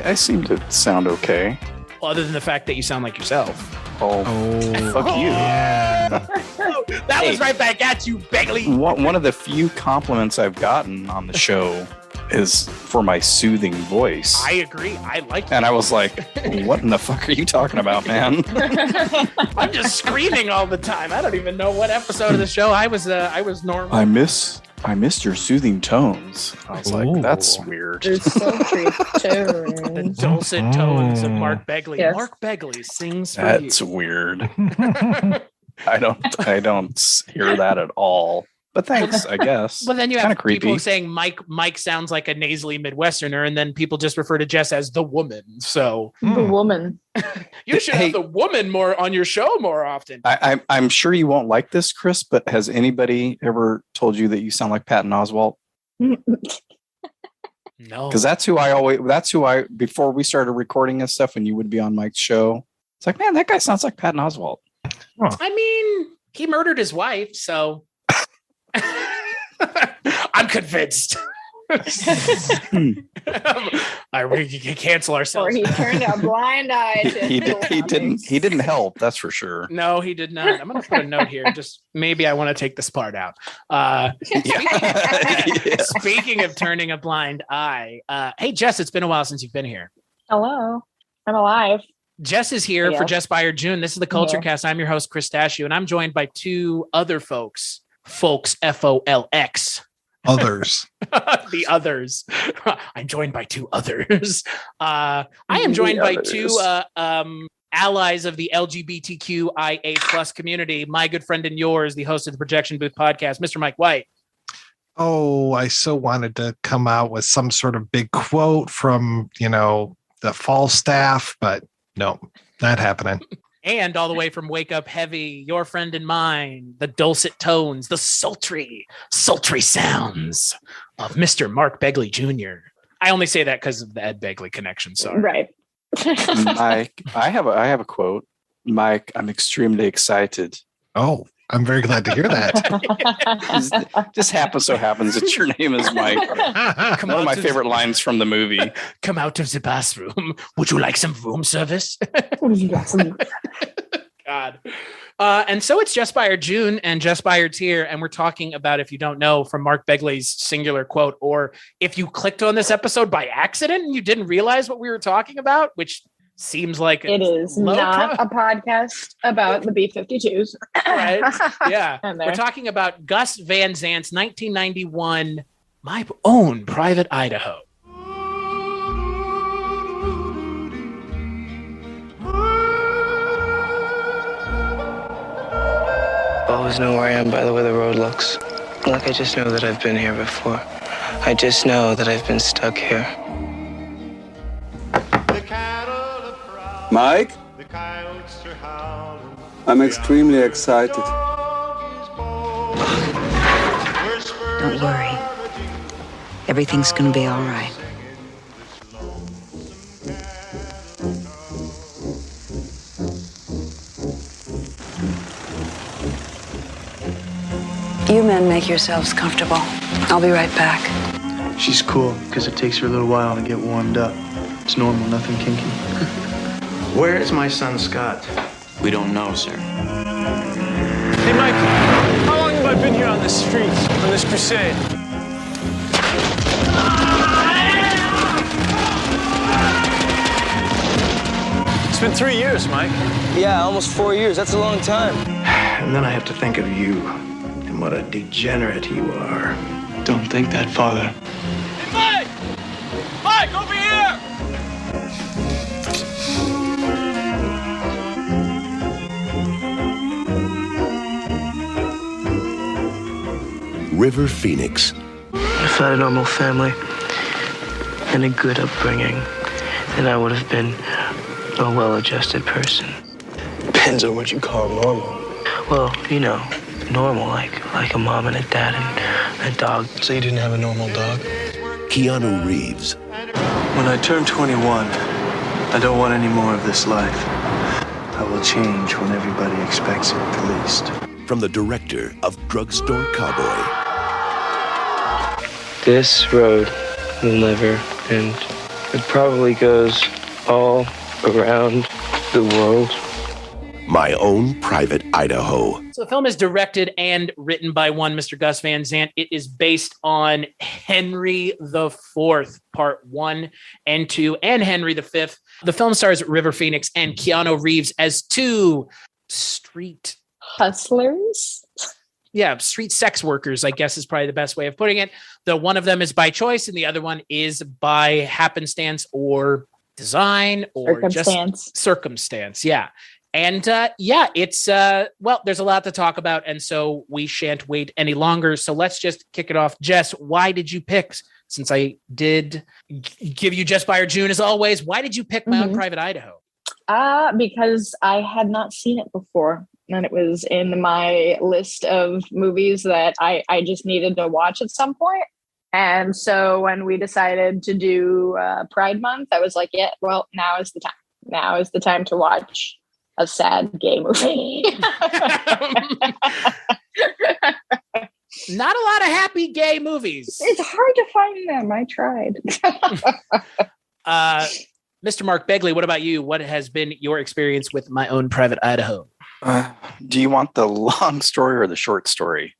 I seem to sound okay. Well, other than the fact that you sound like yourself. Oh, fuck you. Yeah. That was right back at you, Begley. One of the few compliments I've gotten on the show is for my soothing voice. I agree. I like it. And I was like, what in the fuck are you talking about, man? I'm just screaming all the time. I don't even know what episode of the show I was normal. I missed your soothing tones. I was like, that's weird. There's sultry tones. The dulcet tones of Mark Begley. Yes. Mark Begley sings for That's you. weird. I don't hear that at all. But thanks, I guess. Well, then you Kinda have creepy. people saying Mike sounds like a nasally Midwesterner, and then people just refer to Jess as the woman. So The woman. you should have the woman more on your show more often. I'm sure you won't like this, Chris, but has anybody ever told you that you sound like Patton Oswalt? No, Because that's who I before we started recording and stuff, and you would be on Mike's show. It's like, man, that guy sounds like Patton Oswalt. I mean, he murdered his wife, so I'm convinced. We can cancel Or ourselves. he turned a blind eye to He didn't help, that's for sure. No, he did not. I'm going to put a note here. Just maybe I want to take this part out. Speaking of turning a blind eye, hey, Jess, it's been a while since you've been here. Hello. I'm alive. Jess is here for Jess Byard June. This is the Kulturecast. I'm your host, Chris Stachiw, and I'm joined by two other folks, FOLX. Others. The others. I'm joined by two others. I am joined by two allies of the LGBTQIA plus community. My good friend and yours, the host of the Projection Booth podcast, Mr. Mike White. Oh, I so wanted to come out with some sort of big quote from, the fall staff, but no, not happening. And all the way from Wake Up Heavy, your friend and mine, the dulcet tones, the sultry sounds of Mr. Mark Begley Jr. I only say that because of the Ed Begley connection. Sorry. Right. Mike, I have a quote. Mike, I'm extremely excited. Oh, I'm very glad to hear that. Just happens that your name is Mike. One of my favorite lines from the movie. Come out of the bathroom. Would you like some room service? God. And so it's Jess Byard June, and Jess Byard's here, and we're talking about, if you don't know, from Mark Begley's singular quote, or if you clicked on this episode by accident and you didn't realize what we were talking about, which seems like it is not a podcast about the B-52s. Right? Yeah. We're talking about Gus Van Sant's 1991 My Own Private Idaho. Always know where I am by the way the road looks. Like I just know that I've been here before. I just know that I've been stuck here. Mike? I'm extremely excited. Don't worry. Everything's gonna be all right. You men make yourselves comfortable. I'll be right back. She's cool because it takes her a little while to get warmed up. It's normal, nothing kinky. Where is my son Scott? We don't know, sir. Hey, Mike, how long have I been here on this street, on this crusade? It's been 3 years, Mike. Yeah, almost 4 years. That's a long time. And then I have to think of you and what a degenerate you are. Don't think that, Father. Hey, Mike! Mike, over here! River Phoenix. If I had a normal family and a good upbringing, then I would have been a well-adjusted person. Depends on what you call normal. Well, normal, like a mom and a dad and a dog. So you didn't have a normal dog? Keanu Reeves. When I turn 21, I don't want any more of this life. I will change when everybody expects it the least. From the director of Drugstore Cowboy. This road will never end. It probably goes all around the world. My Own Private Idaho. So the film is directed and written by one Mr. Gus Van Sant. It is based on Henry IV, Part 1 and 2, and Henry V. The film stars River Phoenix and Keanu Reeves as two street hustlers. Yeah, street sex workers, I guess is probably the best way of putting it. The one of them is by choice and the other one is by happenstance or design or just circumstance. Yeah. And it's well, there's a lot to talk about, and so we shan't wait any longer. So let's just kick it off. Jess, why did you pick? Since I did give you Jess Byard June as always, why did you pick My Own Private Idaho? Because I had not seen it before, and it was in my list of movies that I just needed to watch at some point. And so when we decided to do Pride Month, I was like, yeah, well, now is the time. Now is the time to watch a sad gay movie. Not a lot of happy gay movies. It's hard to find them. I tried. Mr. Mark Begley, what about you? What has been your experience with My Own Private Idaho? Do you want the long story or the short story?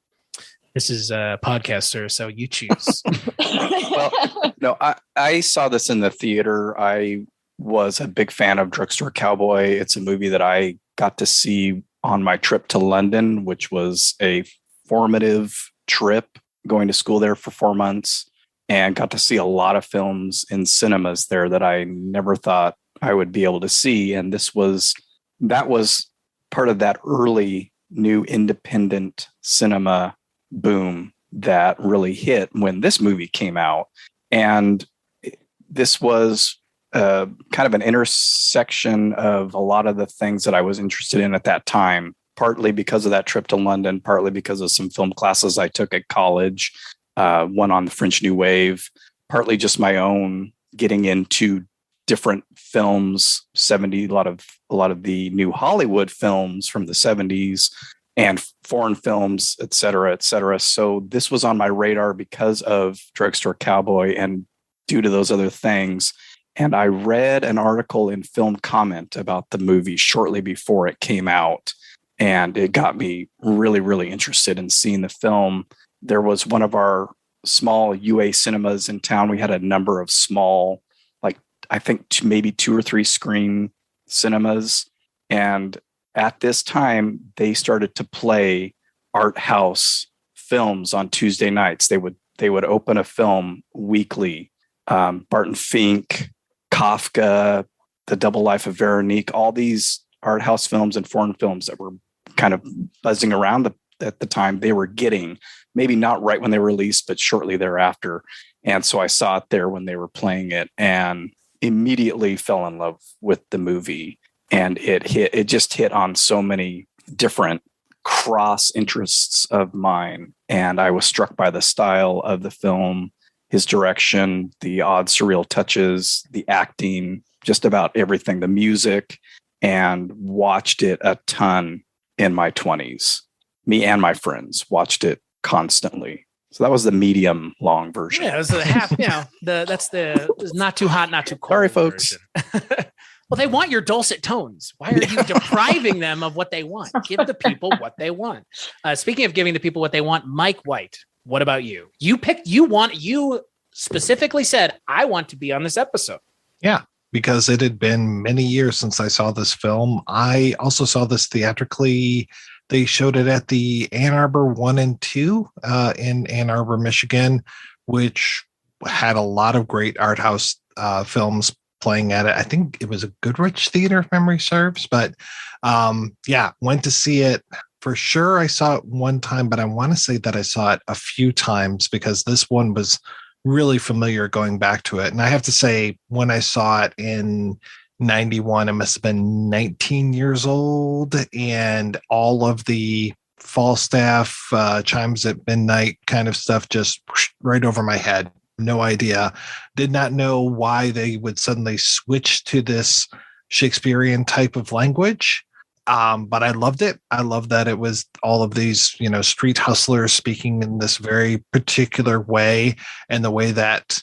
This is a podcast, sir, so you choose. Well, no, I saw this in the theater. I was a big fan of Drugstore Cowboy. It's a movie that I got to see on my trip to London, which was a formative trip, going to school there for 4 months, and got to see a lot of films in cinemas there that I never thought I would be able to see. And that was part of that early new independent cinema boom that really hit when this movie came out. And this was kind of an intersection of a lot of the things that I was interested in at that time, partly because of that trip to London, partly because of some film classes I took at college, one on the French New Wave, partly just my own getting into different films, 70s, a lot of the new Hollywood films from the 70s and foreign films, et cetera, et cetera. So this was on my radar because of Drugstore Cowboy and due to those other things. And I read an article in Film Comment about the movie shortly before it came out. And it got me really, really interested in seeing the film. There was one of our small UA cinemas in town. We had a number of small, like I think maybe 2 or 3 screen cinemas. And at this time, they started to play art house films on Tuesday nights. They would open a film weekly. Barton Fink, Kafka, The Double Life of Veronique, all these art house films and foreign films that were kind of buzzing around at the time, they were getting, maybe not right when they were released, but shortly thereafter. And so I saw it there when they were playing it and immediately fell in love with the movie. And it just hit on so many different cross interests of mine. And I was struck by the style of the film, his direction, the odd surreal touches, the acting, just about everything, the music, and watched it a ton in my 20s. Me and my friends watched it constantly. So that was the medium long version. Yeah, it was the half, that's the not too hot, not too cold. Sorry, folks. Well, they want your dulcet tones. Why are you depriving them of what they want? Give the people what they want. Speaking of giving the people what they want, Mike White, what about you? You specifically said, I want to be on this episode. Yeah, because it had been many years since I saw this film. I also saw this theatrically. They showed it at the Ann Arbor 1 and 2 in Ann Arbor, Michigan, which had a lot of great art house films playing at it. I think it was a Goodrich Theater, if memory serves. But went to see it. For sure, I saw it one time, but I want to say that I saw it a few times because this one was really familiar going back to it. And I have to say, when I saw it in 91, I must have been 19 years old, and all of the Falstaff, Chimes at Midnight kind of stuff just right over my head. No idea. Did not know why they would suddenly switch to this Shakespearean type of language. But I loved it. I love that it was all of these, street hustlers speaking in this very particular way, and the way that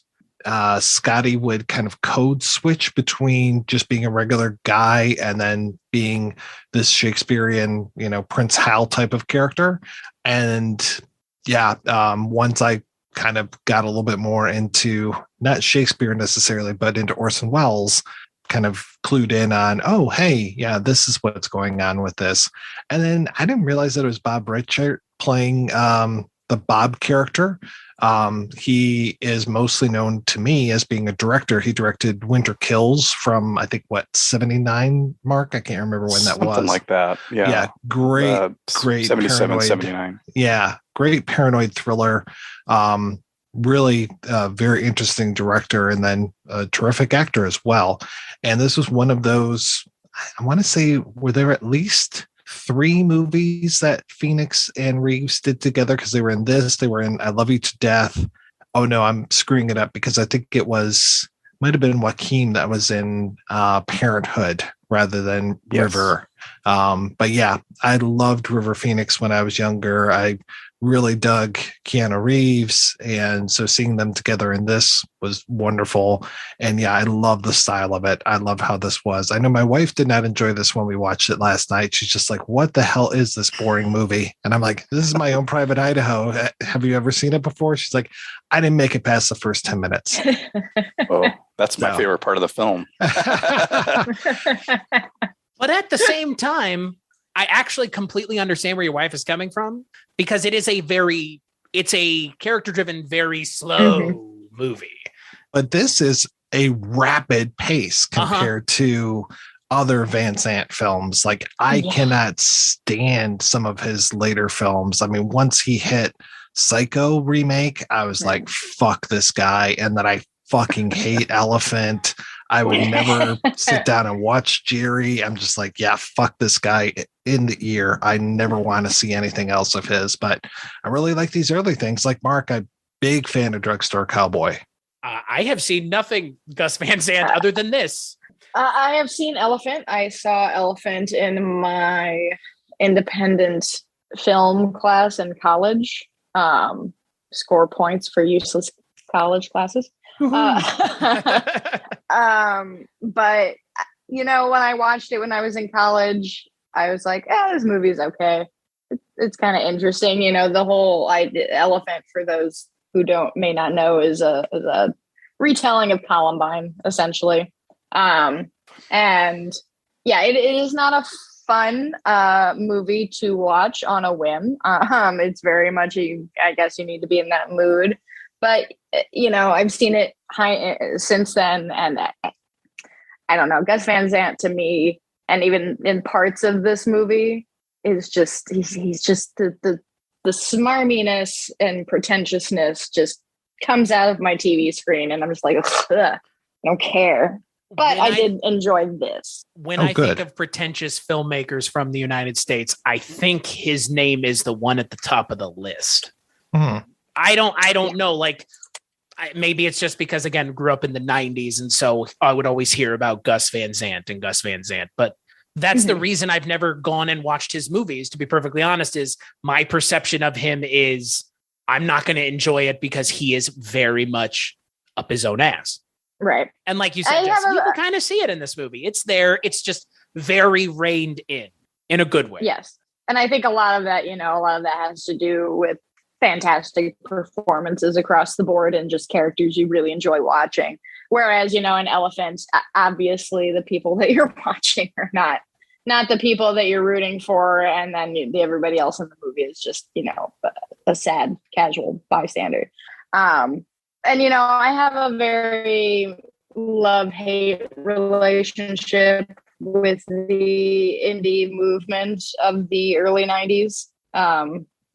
Scotty would kind of code switch between just being a regular guy and then being this Shakespearean, Prince Hal type of character. And once I kind of got a little bit more into not Shakespeare necessarily, but into Orson Welles, kind of clued in on, oh, hey, yeah, this is what's going on with this. And then I didn't realize that it was Bob Richard playing the Bob character. He is mostly known to me as being a director. He directed Winter Kills from, I think, 79, Mark? I can't remember when that was. Something like that. Yeah. Yeah. Great 77, paranoid, 79. Yeah. Great paranoid thriller. Really very interesting director, and then a terrific actor as well. And this was one of those, I want to say, were there at least 3 movies that Phoenix and Reeves did together? Because they were in this, they were in I Love You to Death. Oh no, I'm screwing it up because I think it might have been Joaquin that was in Parenthood rather than River. But yeah, I loved River Phoenix when I was younger. I really dug Keanu Reeves, and so seeing them together in this was wonderful. And yeah, I love the style of it. I love how this was. I know my wife did not enjoy this when we watched it last night. She's just like, what the hell is this boring movie? And I'm like, this is My Own Private Idaho. Have you ever seen it before? She's like, I didn't make it past the first 10 minutes. Oh, that's my favorite part of the film. But at the same time, I actually completely understand where your wife is coming from, because it's a character-driven, very slow movie. But this is a rapid pace compared to other Van Sant films. Like, I cannot stand some of his later films. I mean, once he hit Psycho remake, I was like, fuck this guy. And then I fucking hate Elephant. I would never sit down and watch Jerry. I'm just like, yeah, fuck this guy in the ear. I never want to see anything else of his. But I really like these early things. Like Mark, I'm a big fan of Drugstore Cowboy. I have seen nothing Gus Van Sant other than this. I have seen Elephant. I saw Elephant in my independent film class in college. Score points for useless college classes. But when I watched it when I was in college, I was like, this movie's okay. It's kind of interesting. The whole Elephant, for those who may not know, is a retelling of Columbine, essentially. And yeah, it is not a fun movie to watch on a whim. It's very much, I guess you need to be in that mood. But, I've seen it since then. And I don't know, Gus Van Sant to me, and even in parts of this movie, is just, he's just the smarminess and pretentiousness just comes out of my TV screen. And I'm just like, I don't care. But I did enjoy this. When I think of pretentious filmmakers from the United States, I think his name is the one at the top of the list. I don't know. Like, maybe it's just because, again, grew up in the 90s. And so I would always hear about Gus Van Sant. But that's the reason I've never gone and watched his movies, to be perfectly honest. Is my perception of him is I'm not going to enjoy it because he is very much up his own ass. Right. And like you said, Jess, you can kind of see it in this movie. It's there. It's just very reined in a good way. Yes. And I think a lot of that has to do with fantastic performances across the board and just characters you really enjoy watching. Whereas, in Elephant, obviously the people that you're watching are not the people that you're rooting for. And then everybody else in the movie is just, a sad, casual bystander. And, I have a very love-hate relationship with the indie movement of the early 90s.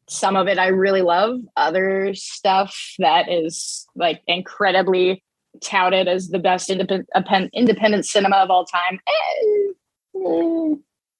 Some of it I really love. Other stuff that is like incredibly touted as the best independent cinema of all time.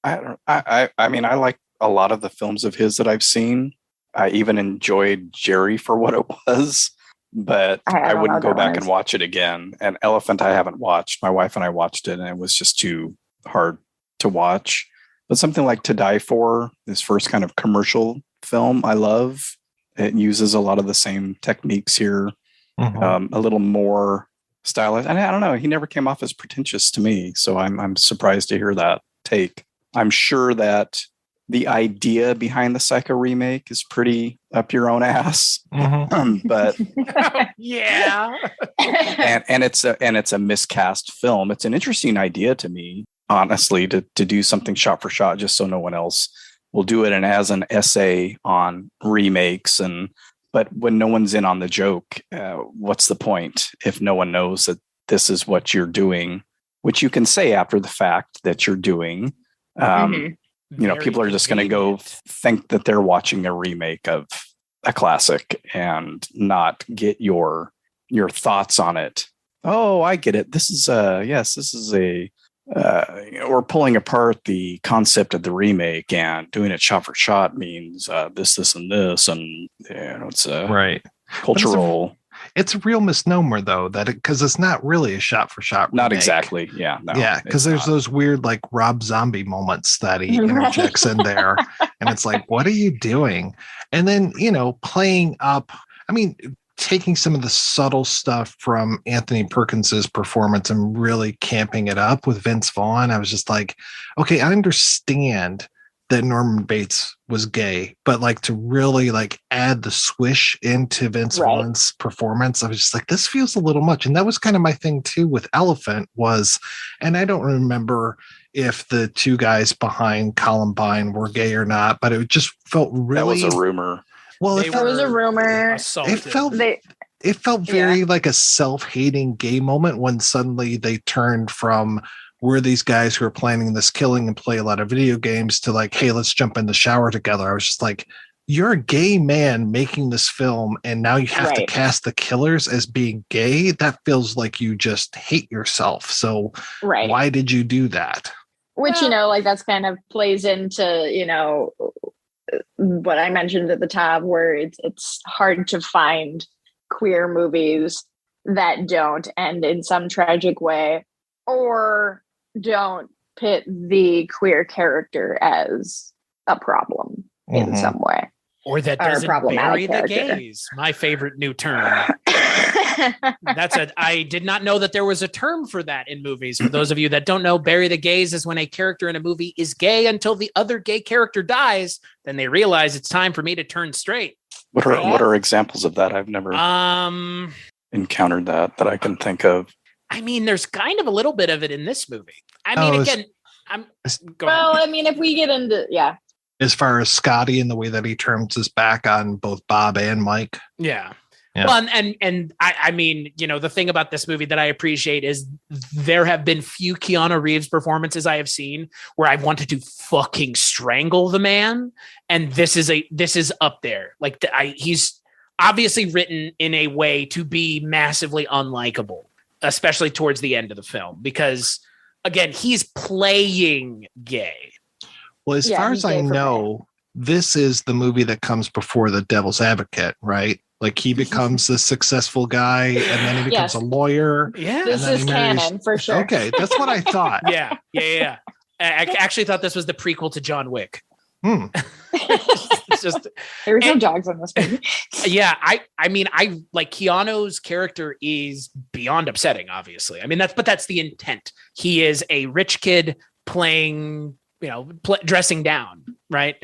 I mean, I like a lot of the films of his that I've seen. I even enjoyed Jerry for what it was, but I wouldn't go back and watch it again. And Elephant, I haven't watched. My wife and I watched it, and it was just too hard to watch. But something like To Die For, his first kind of commercial film, I love. It uses a lot of the same techniques here. a little more stylized. And I don't know, he never came off as pretentious to me. So I'm surprised to hear that take. I'm sure that the idea behind the Psycho remake is pretty up your own ass, but yeah, and it's a miscast film. It's an interesting idea to me, honestly, to do something shot for shot, just so no one else will do it, and as an essay on remakes. But when no one's in on the joke, what's the point if no one knows that this is what you're doing, which you can say after the fact that you're doing. People are just going to go think that they're watching a remake of a classic and not get your thoughts on it. Oh, I get it. This is we're pulling apart the concept of the remake and doing it shot for shot means this, and this, and it's right cultural. It's a real misnomer, though, because it's not really a shot for shot. Not exactly. Yeah. No, yeah. Because there's those weird, like, Rob Zombie moments that he interjects in there. And it's like, what are you doing? And then, playing up, taking some of the subtle stuff from Anthony Perkins's performance and really camping it up with Vince Vaughn. I was just like, okay, I understand that Norman Bates was gay, but like to really like add the swish into Vince Vaughn's performance, I was just like, this feels a little much. And that was kind of my thing too with Elephant was, and I don't remember if the two guys behind Columbine were gay or not, but it just felt really. That was a rumor. Well, it was a rumor. It felt very like a self-hating gay moment when suddenly they turned from we're these guys who are planning this killing and play a lot of video games to like, hey, let's jump in the shower together. I was just like, you're a gay man making this film and now you have to cast the killers as being gay. That feels like you just hate yourself. So why did you do that? Which, like that's kind of plays into, what I mentioned at the top, where it's hard to find queer movies that don't end in some tragic way or don't pit the queer character as a problem in some way. Or that doesn't bury the gays. My favorite new term. I did not know that there was a term for that in movies. For those of you that don't know, bury the gays is when a character in a movie is gay until the other gay character dies. Then they realize it's time for me to turn straight. What are examples of that? I've never encountered that I can think of. There's kind of a little bit of it in this movie. If we get into, as far as Scotty and the way that he turns his back on both Bob and Mike. Yeah. Well, and the thing about this movie that I appreciate is there have been few Keanu Reeves performances I have seen where I've wanted to fucking strangle the man. And this is up there. Like he's obviously written in a way to be massively unlikable, especially towards the end of the film, because again, he's playing gay. Well, as far as I know, this is the movie that comes before The Devil's Advocate, right? Like he becomes the successful guy and then he becomes a lawyer. Yeah. This is canon for sure. Okay. That's what I thought. Yeah. I actually thought this was the prequel to John Wick. It's just there were no dogs on this movie. Yeah. I like Keanu's character is beyond upsetting, obviously. That's the intent. He is a rich kid playing, dressing down. Right.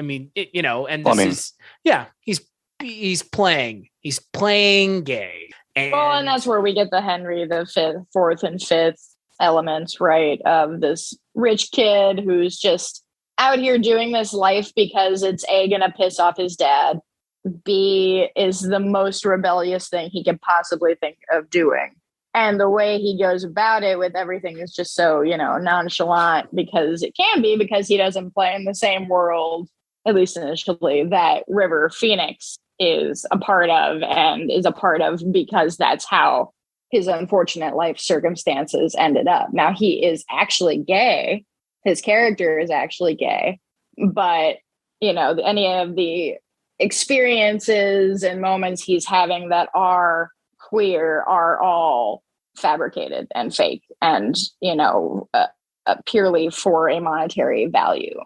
He's playing gay. And that's where we get the Henry the fourth and fifth elements, right? Of this rich kid who's just out here doing this life because it's A, gonna piss off his dad. B, is the most rebellious thing he could possibly think of doing. And the way he goes about it with everything is just so, nonchalant because it can be because he doesn't play in the same world, at least initially, that River Phoenix is a part of and is a part of because that's how his unfortunate life circumstances ended up. Now he is actually gay. His character is actually gay, but any of the experiences and moments he's having that are queer are all fabricated and fake and, purely for a monetary value.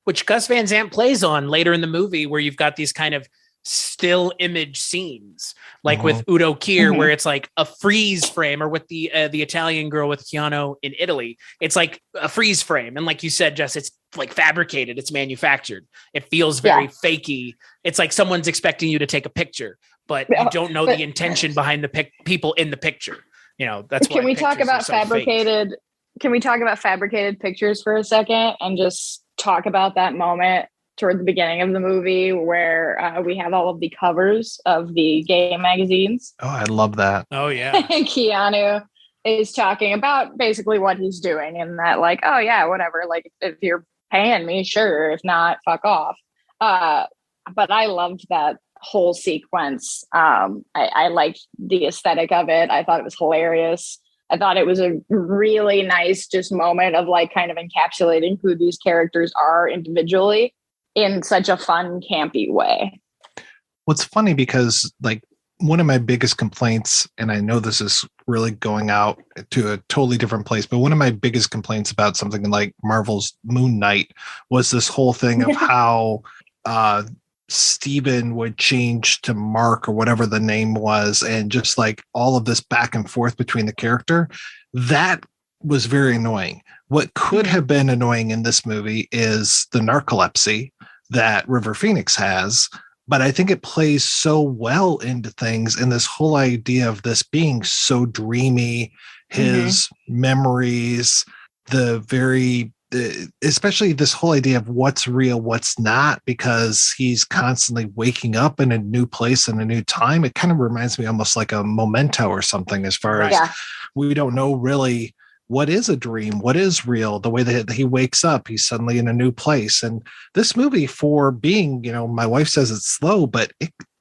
Which Gus Van Sant plays on later in the movie, where you've got these kind of still image scenes, like with Udo Kier, where it's like a freeze frame, or with the Italian girl with Keanu in Italy, it's like a freeze frame. And like you said, Jess, it's like fabricated, it's manufactured. It feels very fakey. It's like someone's expecting you to take a picture, but you don't know the intention behind the people in the picture. You know, that's why. Can we talk about fabricated? Fake. Can we talk about fabricated pictures for a second and just talk about that moment toward the beginning of the movie where we have all of the covers of the gay magazines? Oh, I love that. Oh, yeah. And Keanu is talking about basically what he's doing, and that, like, oh, yeah, whatever. Like, if you're paying me, sure. If not, fuck off. But I loved that whole sequence. I liked the aesthetic of it. I thought it was hilarious. I thought it was a really nice just moment of like kind of encapsulating who these characters are individually in such a fun, campy way. What's funny, because like one of my biggest complaints, and I know this is really going out to a totally different place, but one of my biggest complaints about something like Marvel's Moon Knight was this whole thing of how Steven would change to Mark or whatever the name was, and just like all of this back and forth between the character. That was very annoying. What could have been annoying in this movie is the narcolepsy that River Phoenix has, but I think it plays so well into things, and this whole idea of this being so dreamy, his memories, especially this whole idea of what's real, what's not, because he's constantly waking up in a new place and a new time. It kind of reminds me almost like a Memento or something, as far as we don't know really what is a dream, what is real. The way that he wakes up, he's suddenly in a new place. And this movie, for being, you know, my wife says it's slow, but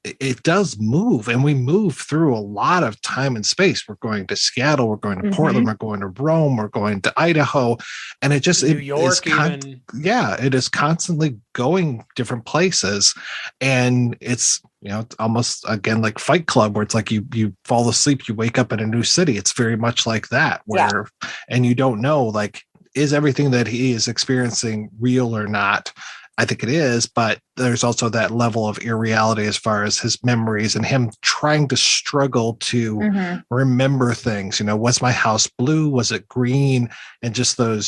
it does move, and we move through a lot of time and space. We're going to Seattle, we're going to Portland, we're going to Rome, we're going to Idaho, and it just New York, it is constantly going different places. And it's, you know, almost again like Fight Club, where it's like you fall asleep, you wake up in a new city. It's very much like that, where and you don't know, like, is everything that he is experiencing real or not? I think it is, but there's also that level of irreality as far as his memories and him trying to struggle to remember things. You know, was my house blue? Was it green? And just the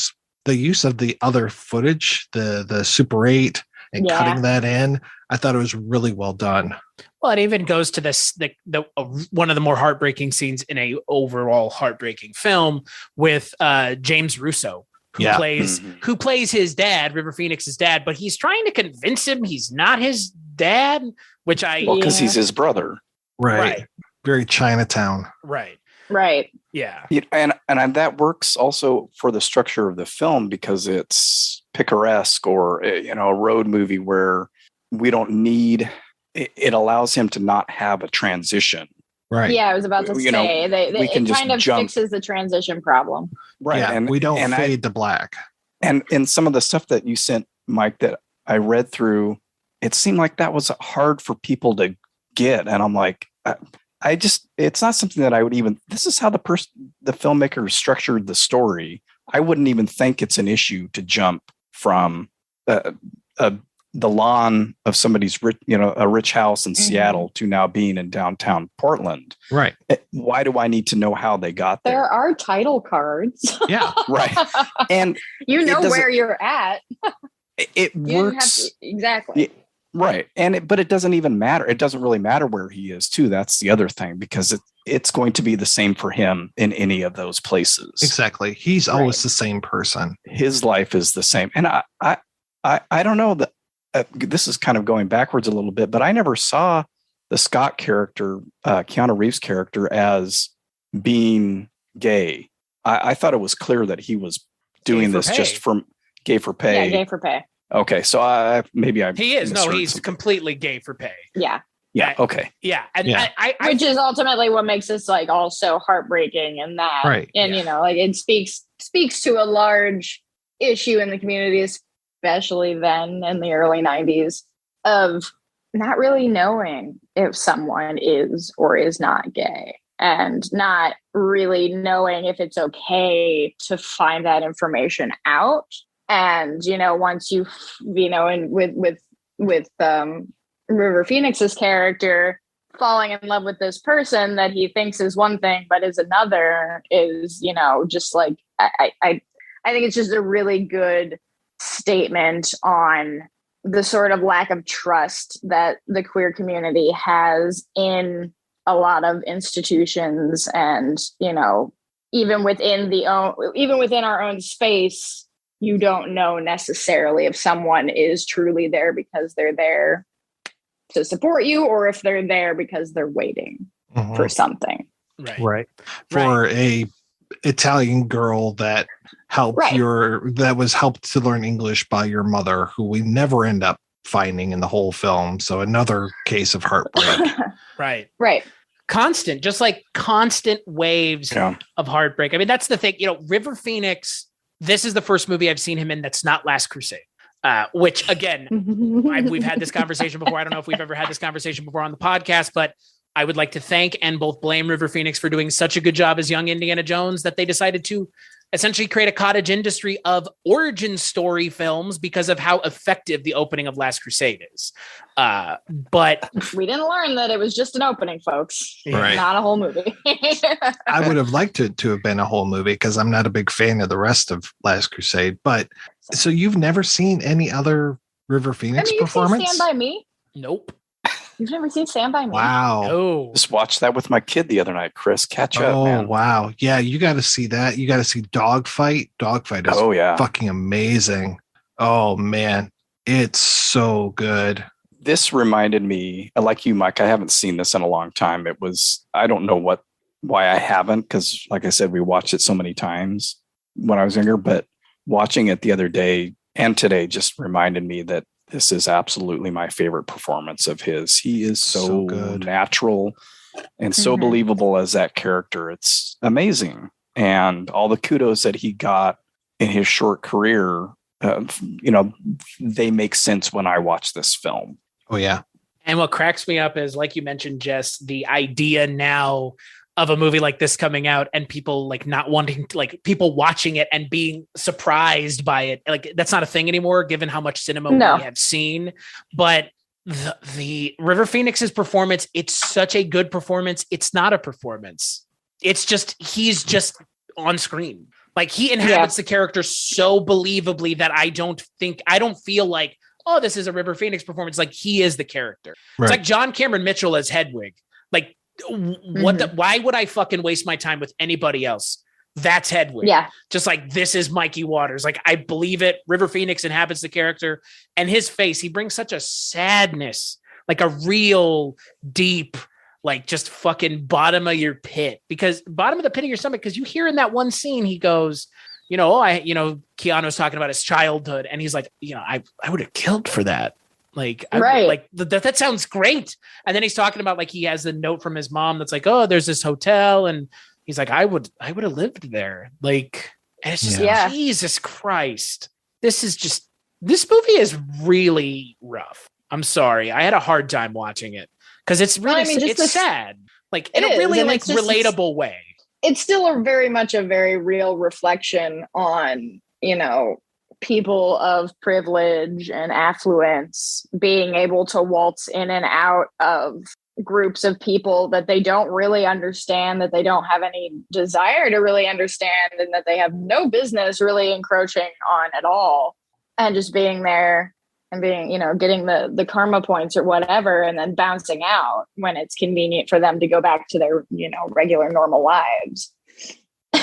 use of the other footage, the Super 8 and cutting that in. I thought it was really well done. Well, it even goes to this, the one of the more heartbreaking scenes in a overall heartbreaking film with James Russo. Who plays his dad, River Phoenix's dad, but he's trying to convince him he's not his dad, which because he's his brother. Right. Very Chinatown. Right. Yeah. And that works also for the structure of the film, because it's picaresque, or, you know, a road movie where we don't need, it allows him to not have a transition. Right. Yeah, I was about to say it kind of fixes the transition problem. Right. Yeah, and we don't fade to black. And some of the stuff that you sent, Mike, that I read through, it seemed like that was hard for people to get. And I'm like, it's not something that I would even, this is how the filmmaker structured the story. I wouldn't even think it's an issue to jump from the lawn of somebody's a rich house in Seattle to now being in downtown Portland. Right. Why do I need to know how they got there? There are title cards. Yeah. Right. And you know where you're at. It works. Exactly. Right. But it doesn't even matter. It doesn't really matter where he is too. That's the other thing, because it's going to be the same for him in any of those places. Exactly. He's always the same person. His life is the same. And I don't know that, this is kind of going backwards a little bit, but I never saw the Scott character, Keanu Reeves character, as being gay. I thought it was clear that he was doing this just from gay for pay. Yeah, gay for pay. Okay, so he is. No, he's completely gay for pay. Yeah. Yeah. Okay. Yeah, and I which is ultimately what makes this like also heartbreaking, and that, right? And you know, like it speaks to a large issue in the community, especially then in the early 90s, of not really knowing if someone is or is not gay, and not really knowing if it's okay to find that information out. And, you know, once and with River Phoenix's character falling in love with this person that he thinks is one thing but is another is, just like I think it's just a really good statement on the sort of lack of trust that the queer community has in a lot of institutions, and even within our own space, you don't know necessarily if someone is truly there because they're there to support you, or if they're there because they're waiting for something. Right. For a Italian girl that helped that was helped to learn English by your mother, who we never end up finding in the whole film. So another case of heartbreak. Right. Constant waves of heartbreak. I mean, that's the thing, River Phoenix, this is the first movie I've seen him in that's not Last Crusade. Which again, we've had this conversation before. I don't know if we've ever had this conversation before on the podcast, but I would like to thank and both blame River Phoenix for doing such a good job as young Indiana Jones that they decided to essentially create a cottage industry of origin story films because of how effective the opening of Last Crusade is. But we didn't learn that it was just an opening, folks. Right. Not a whole movie. I would have liked it to have been a whole movie because I'm not a big fan of the rest of Last Crusade. But so you've never seen any other River Phoenix performance? Stand By Me? Nope. You've never seen Stand By Me? Wow. Oh. Just watched that with my kid the other night, Chris. Catch up, man. Wow. Yeah, you got to see that. You got to see Dogfight. Dogfight is fucking amazing. Oh, man. It's so good. This reminded me, like you, Mike, I haven't seen this in a long time. I don't know why I haven't, because like I said, we watched it so many times when I was younger, but watching it the other day and today just reminded me that this is absolutely my favorite performance of his. He is so good, natural and so believable as that character. It's amazing. And all the kudos that he got in his short career, they make sense when I watch this film. Oh, yeah. And what cracks me up is, like you mentioned, Jess, the idea now of a movie like this coming out and people like not wanting to, like people watching it and being surprised by it. Like that's not a thing anymore, given how much cinema we have seen. But the River Phoenix's performance, it's such a good performance. It's not a performance. It's just, he's just on screen. Like he inhabits the character so believably that I don't feel like, oh, this is a River Phoenix performance. Like he is the character. Right. It's like John Cameron Mitchell as Hedwig. Like, why would I fucking waste my time with anybody else? That's Hedwig. Yeah. Just like, this is Mikey Waters. Like, I believe it. River Phoenix inhabits the character, and his face, he brings such a sadness, like a real deep, like just fucking bottom of your pit, because bottom of the pit of your stomach. Because you hear in that one scene, he goes, Keanu's talking about his childhood, and he's like, I would have killed for that. Like, that sounds great. And then he's talking about like, he has the note from his mom that's like, oh, there's this hotel. And he's like, I would have lived there. Like, and it's just, Jesus Christ. This movie is really rough. I'm sorry. I had a hard time watching it because it's really, it's sad. Like in a really like relatable way. It's still very much a very real reflection on, people of privilege and affluence being able to waltz in and out of groups of people that they don't really understand, that they don't have any desire to really understand, and that they have no business really encroaching on at all. And just being there and being, getting the karma points or whatever, and then bouncing out when it's convenient for them to go back to their, regular normal lives.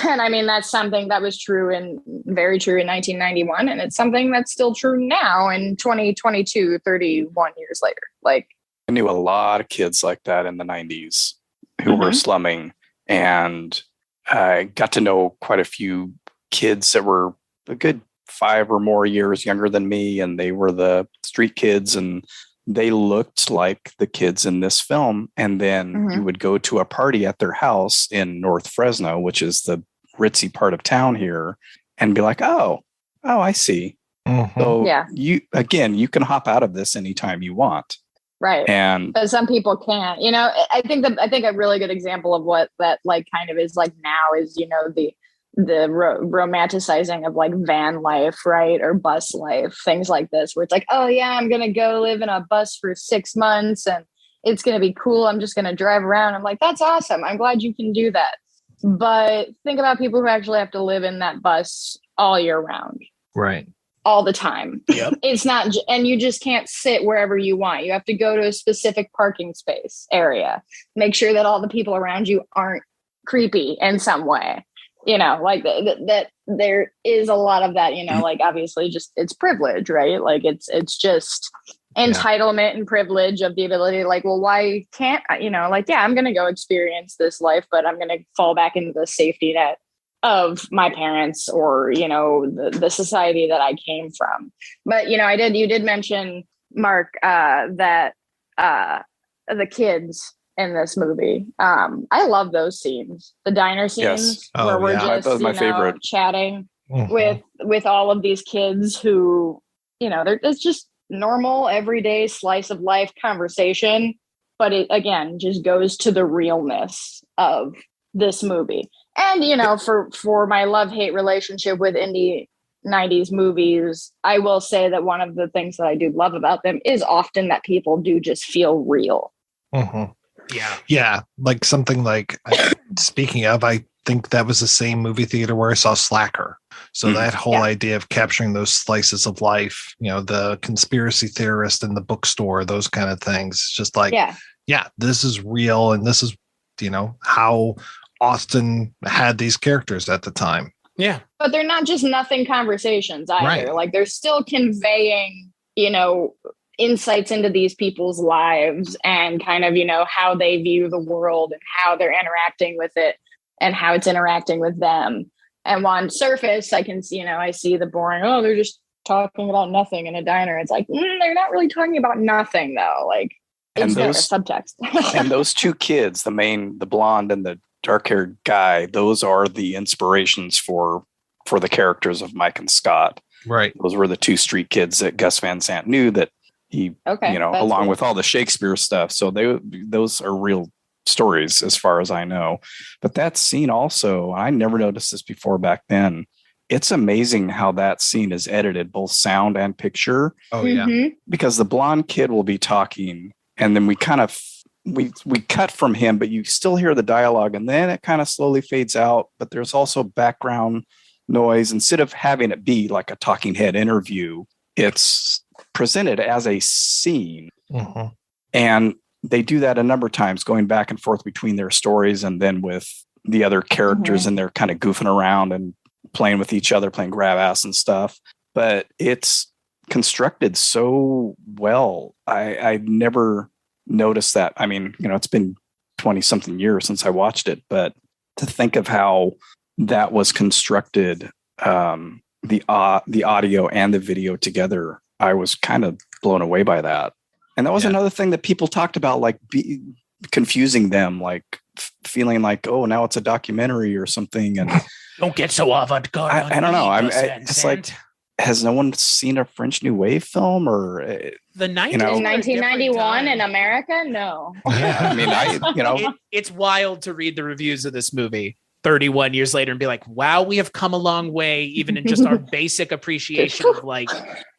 And I mean, that's something that was very true in 1991. And it's something that's still true now in 2022, 31 years later. Like, I knew a lot of kids like that in the 90s who were slumming, and I got to know quite a few kids that were a good 5 or more years younger than me. And they were the street kids, and they looked like the kids in this film. And then you would go to a party at their house in North Fresno, which is the ritzy part of town here, and be like, oh, I see. So you can hop out of this anytime you want. Right. But some people can't, I think a really good example of what that like kind of is like now is, the romanticizing of like van life, right? Or bus life, things like this, where it's like, oh yeah, I'm going to go live in a bus for 6 months and it's going to be cool. I'm just going to drive around. I'm like, that's awesome. I'm glad you can do that. But think about people who actually have to live in that bus all year round. Right. All the time. Yep. It's not, and you just can't sit wherever you want. You have to go to a specific parking space area. Make sure that all the people around you aren't creepy in some way. Like that there is a lot of that, like obviously just it's privilege, right? Like it's just entitlement and privilege of the ability to like, well, why can't I, like, yeah, I'm going to go experience this life, but I'm going to fall back into the safety net of my parents or, the society that I came from. But, you did mention, Mark, that the kids in this movie. I love those scenes, the diner scenes where we're just, that was my favorite. Chatting with all of these kids who, it's just normal, everyday slice of life conversation. But it, again, just goes to the realness of this movie. And, for my love-hate relationship with indie 90s movies, I will say that one of the things that I do love about them is often that people do just feel real. Mm-hmm. Yeah. Yeah. Like something like, speaking of, I think that was the same movie theater where I saw Slacker. So that whole idea of capturing those slices of life, the conspiracy theorist in the bookstore, those kind of things. It's just like, this is real. And this is, how Austin had these characters at the time. Yeah. But they're not just nothing conversations either. Right. Like they're still conveying, insights into these people's lives and kind of, how they view the world and how they're interacting with it and how it's interacting with them. And on surface, I can see, I see the boring, they're just talking about nothing in a diner. It's like, they're not really talking about nothing though. Like it's there, subtext. And those two kids, the blonde and the dark-haired guy, those are the inspirations for the characters of Mike and Scott. Right. Those were the two street kids that Gus Van Sant knew that he, along with all the Shakespeare stuff. So those are real stories as far as I know. But that scene also, I never noticed this before back then. It's amazing how that scene is edited, both sound and picture. Oh yeah. Because the blonde kid will be talking and then we kind of we cut from him, but you still hear the dialogue and then it kind of slowly fades out. But there's also background noise. Instead of having it be like a talking head interview, it's presented as a scene. And they do that a number of times, going back and forth between their stories and then with the other characters and they're kind of goofing around and playing with each other, playing grab ass and stuff. But it's constructed so well. I never noticed that. I mean, it's been 20 something years since I watched it, but to think of how that was constructed, the audio and the video together, I was kind of blown away by that. And that was another thing that people talked about, like confusing them, like feeling like, oh, now it's a documentary or something. And don't get so avant-garde. I don't know. It's like, has no one seen a French New Wave film or the 90s? In 1991 in America? No. Yeah, I mean, it's wild to read the reviews of this movie 31 years later and be like, wow, we have come a long way, even in just our basic appreciation of like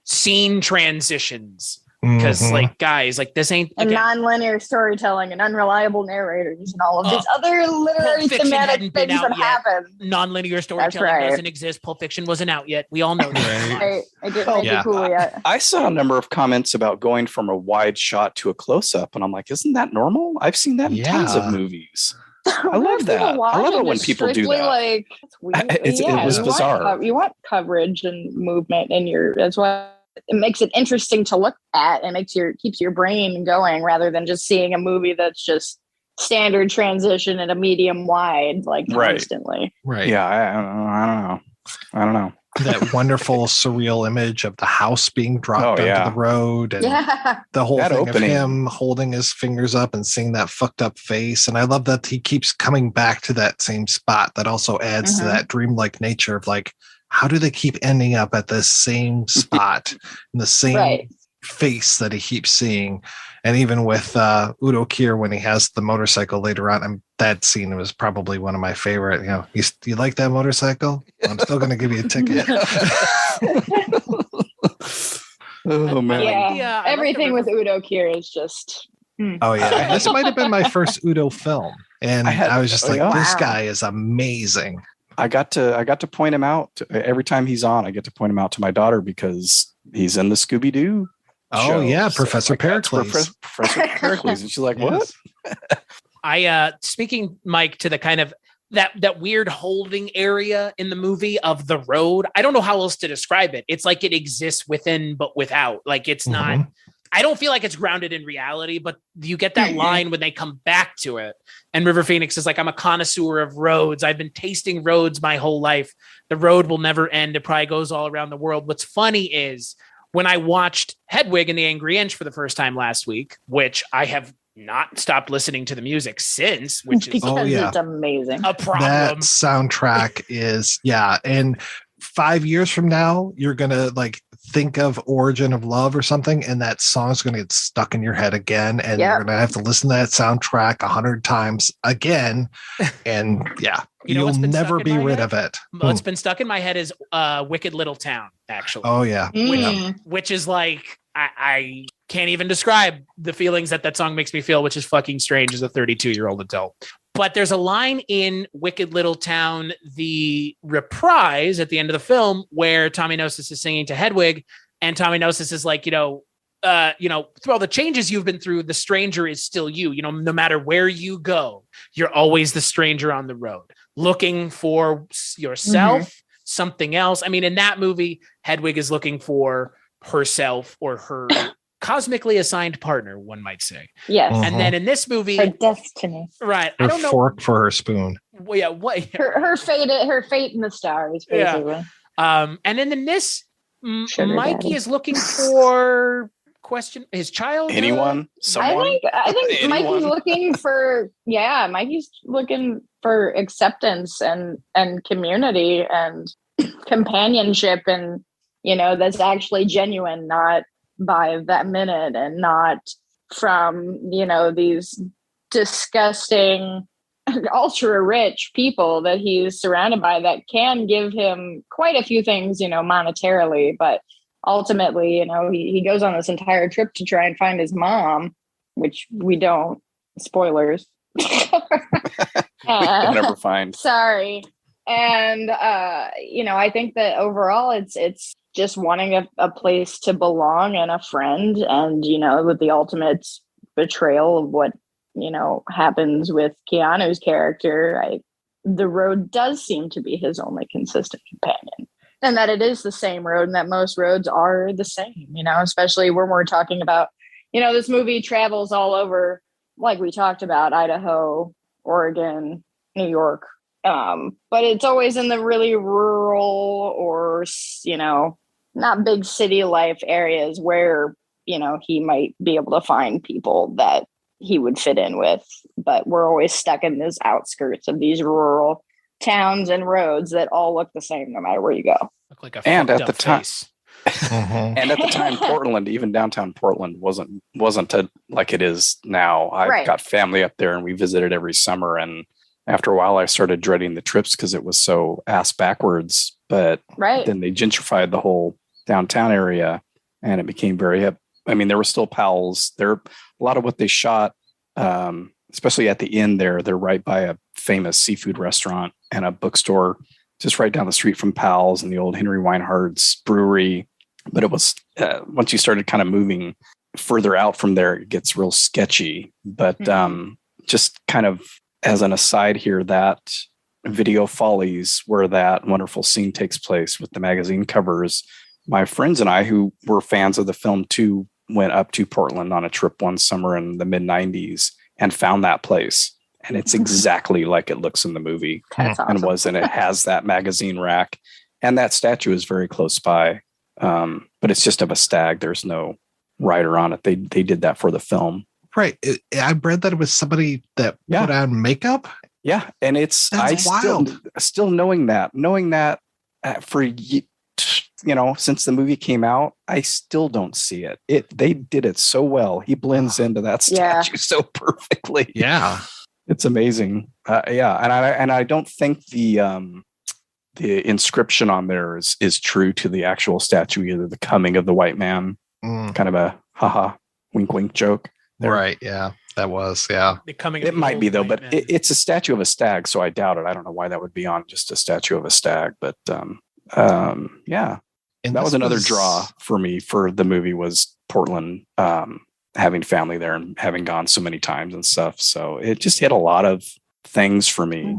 scene transitions. Because like, guys, like this ain't and non-linear storytelling and unreliable narrators and all of these other literary thematic things that happen. Non-linear storytelling doesn't exist. Pulp Fiction wasn't out yet. We all know that. I didn't make it cool yet. I saw a number of comments about going from a wide shot to a close-up, and I'm like, isn't that normal? I've seen that in tons of movies. I love that. I love it when people do that. Like, it's weird. It was bizarre. You want coverage and movement in your. That's why. It makes it interesting to look at and keeps your brain going rather than just seeing a movie that's just standard transition at a medium wide, like constantly. Right. Yeah. I don't know. That wonderful surreal image of the house being dropped onto the road and the whole thing of him holding his fingers up and seeing that fucked up face. And I love that he keeps coming back to that same spot. That also adds to that dreamlike nature of like, how do they keep ending up at the same spot in the same face that he keeps seeing. And even with Udo Kier, when he has the motorcycle later on, that scene was probably one of my favorite. You like that motorcycle? I'm still going to give you a ticket. Oh man! Yeah, everything with Udo Kier is just. Oh yeah, this might have been my first Udo film, and I was just like, this guy is amazing. I got to point him out every time he's on. I get to point him out to my daughter because he's in the Scooby Doo. Oh yeah, Professor Pericles. Professor Pericles, and she's like, "What?" I speaking, Mike, to the kind of that weird holding area in the movie of the road. I don't know how else to describe it. It's like it exists within but without. Like it's not. I don't feel like it's grounded in reality, but you get that line when they come back to it. And River Phoenix is like, I'm a connoisseur of roads. I've been tasting roads my whole life. The road will never end. It probably goes all around the world. What's funny is when I watched Hedwig and the Angry Inch for the first time last week, which I have not stopped listening to the music since, which is it's amazing. A problem. That soundtrack is, and 5 years from now, you're going to like think of Origin of Love or something, and that song's going to get stuck in your head again, and you're going to have to listen to that soundtrack 100 times again, and you'll never be rid of it. What's been stuck in my head is Wicked Little Town, actually. Oh yeah. Which is like I can't even describe the feelings that song makes me feel, which is fucking strange as a 32-year-old adult. But there's a line in Wicked Little Town, the reprise at the end of the film, where Tommy Gnosis is singing to Hedwig, and Tommy Gnosis is like, through all the changes you've been through, the stranger is still you. No matter where you go, you're always the stranger on the road, looking for yourself, something else. I mean, in that movie, Hedwig is looking for herself or her cosmically assigned partner, one might say. Yes. And then in this movie, her destiny. Right. Her fork for her spoon. Well, yeah. What her fate in the stars, basically. Yeah. And then in this, Mikey is looking for his child. Anyone? Someone? I think Mikey's looking for Mikey's looking for acceptance and community and companionship, and that's actually genuine, not by that minute, and not from these disgusting ultra rich people that he's surrounded by that can give him quite a few things monetarily, but ultimately he goes on this entire trip to try and find his mom, which we don't. Spoilers. We'll never find. Sorry. And I think that overall it's just wanting a place to belong and a friend, and with the ultimate betrayal of what happens with Keanu's character, the road does seem to be his only consistent companion, and that it is the same road, and that most roads are the same, especially when we're talking about this movie travels all over, like we talked about, Idaho, Oregon, New York, but it's always in the really rural or not big city life areas where he might be able to find people that he would fit in with, but we're always stuck in these outskirts of these rural towns and roads that all look the same no matter where you go. Look like and at the time, and at the time, Portland, even downtown Portland, wasn't like it is now. I've got family up there, and we visited every summer. And after a while, I started dreading the trips because it was so ass backwards. But then they gentrified the whole downtown area, and it became very hip. I mean, there were still Powell's. There, a lot of what they shot, especially at the end there, they're right by a famous seafood restaurant and a bookstore just right down the street from Powell's and the old Henry Weinhardt's brewery. But it was, once you started kind of moving further out from there, it gets real sketchy. But just kind of as an aside here, that Video Follies, where that wonderful scene takes place with the magazine covers, my friends and I, who were fans of the film too, went up to Portland on a trip one summer in the mid 90s and found that place. And it's exactly like it looks in the movie. That's awesome. And it has that magazine rack, and that statue is very close by. But it's just of a stag. There's no rider on it. They did that for the film. Right. I read that it was somebody that put on makeup. Yeah. And it's, That's wild. Still knowing that for since the movie came out, I still don't see it. They did it so well. He blends into that statue so perfectly. Yeah. It's amazing. And I don't think the inscription on there is true to the actual statue either. The coming of the white man, kind of a haha wink wink joke there. Right. Yeah, that was The coming. It might be though, but it's a statue of a stag, so I doubt it. I don't know why that would be on just a statue of a stag, but yeah. And that was another draw for me for the movie was Portland, having family there and having gone so many times and stuff. So it just hit a lot of things for me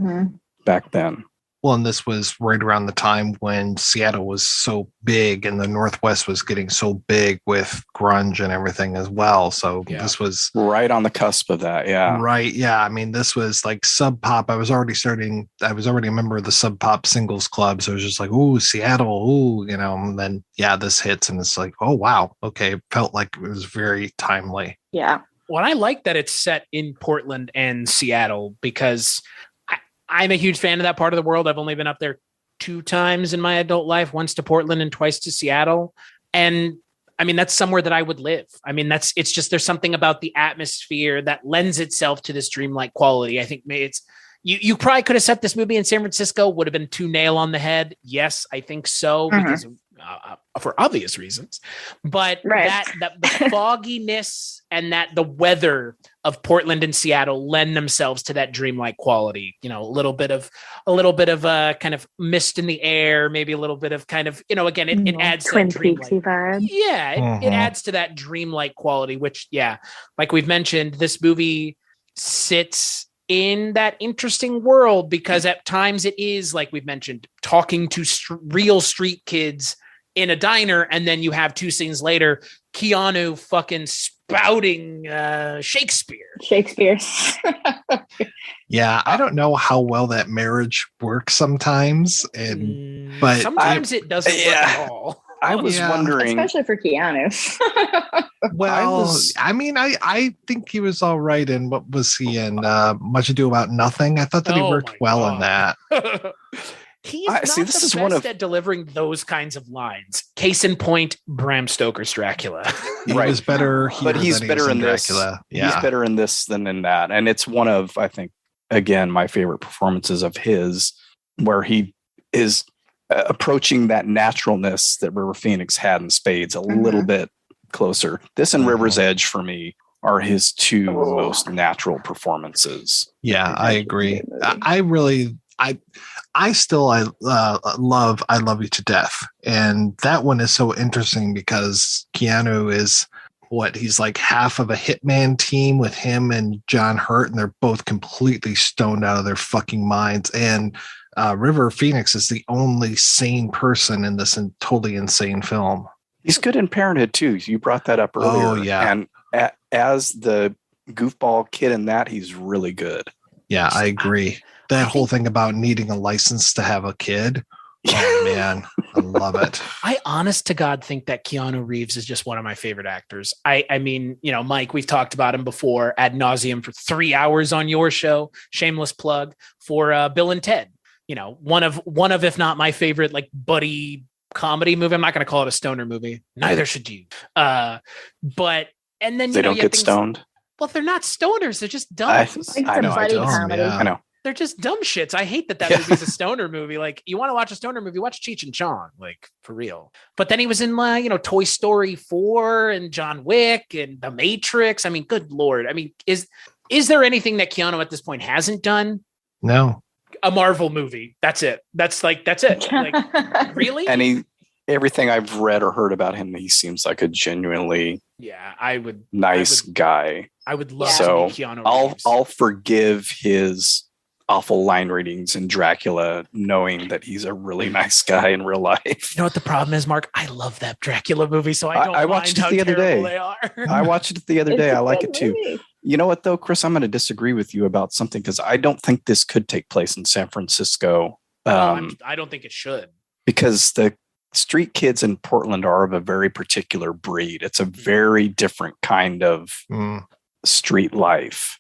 back then. Well, and this was right around the time when Seattle was so big and the Northwest was getting so big with grunge and everything as well. So this was right on the cusp of that. Yeah. Right. Yeah. I mean, this was like Sub Pop. I was already a member of the Sub Pop singles club. So it was just like, ooh, Seattle. Ooh, and then, this hits and it's like, oh, wow. Okay. It felt like it was very timely. Yeah. Well, I like that it's set in Portland and Seattle because I'm a huge fan of that part of the world. I've only been up there 2 times in my adult life, once to Portland and twice to Seattle. And I mean, that's somewhere that I would live. I mean, it's just, there's something about the atmosphere that lends itself to this dreamlike quality. I think it's, you probably could have set this movie in San Francisco, would have been 2 nail on the head. Yes, I think so, because for obvious reasons, but the fogginess and the weather of Portland and Seattle lend themselves to that dreamlike quality. A little bit of kind of mist in the air, maybe a little bit of kind of, again, it adds Twin Peaksy vibe. Yeah, it adds to that dreamlike quality, which, like we've mentioned, this movie sits in that interesting world because at times it is, like we've mentioned, talking to real street kids in a diner, and then you have 2 scenes later, Keanu fucking spouting Shakespeare. Yeah, I don't know how well that marriage works sometimes, but sometimes it doesn't work at all. I was wondering, especially for Keanu. Well, I think he was all right in, what was he in? Much Ado About Nothing. I thought that he worked well in that. He's not the best at delivering those kinds of lines. Case in point, Bram Stoker's Dracula. He was better, but he's better in this. Dracula. Yeah. He's better in this than in that, and it's one of, I think, again, my favorite performances of his, where he is approaching that naturalness that River Phoenix had in spades a little bit closer. This and River's Edge for me are his 2 most natural performances. Yeah, I agree. I love you to death. And that one is so interesting because Keanu is he's like half of a hitman team with him and John Hurt, and they're both completely stoned out of their fucking minds. And River Phoenix is the only sane person in this totally insane film. He's good in Parenthood too. You brought that up earlier. Oh, yeah. And as the goofball kid in that, he's really good. Yeah, I agree. That whole thing about needing a license to have a kid. Oh man, I love it. I honest to God think that Keanu Reeves is just one of my favorite actors. I mean, Mike, we've talked about him before ad nauseum for 3 hours on your show. Shameless plug for Bill and Ted. One of if not my favorite like buddy comedy movie. I'm not going to call it a stoner movie. Neither should you. But and then they don't get stoned. Well, they're not stoners. They're just dumb. I know. They're just dumb shits. I hate that movie's a stoner movie. Like, you want to watch a stoner movie, watch Cheech and Chong, like, for real. But then he was in, Toy Story 4 and John Wick and The Matrix. I mean, good Lord. I mean, is there anything that Keanu at this point hasn't done? No. A Marvel movie. That's it. That's it. Like, really? And everything I've read or heard about him, he seems like a genuinely nice guy. I would love to meet Keanu Reeves. I'll forgive his awful line readings in Dracula, knowing that he's a really nice guy in real life. You know what the problem is, Mark? I love that Dracula movie, so I watched it the other day. They are. I watched it the other day. I like it too. Movie. You know what, though, Chris? I'm going to disagree with you about something because I don't think this could take place in San Francisco. I don't think it should. Because the street kids in Portland are of a very particular breed. It's a very different kind of street life.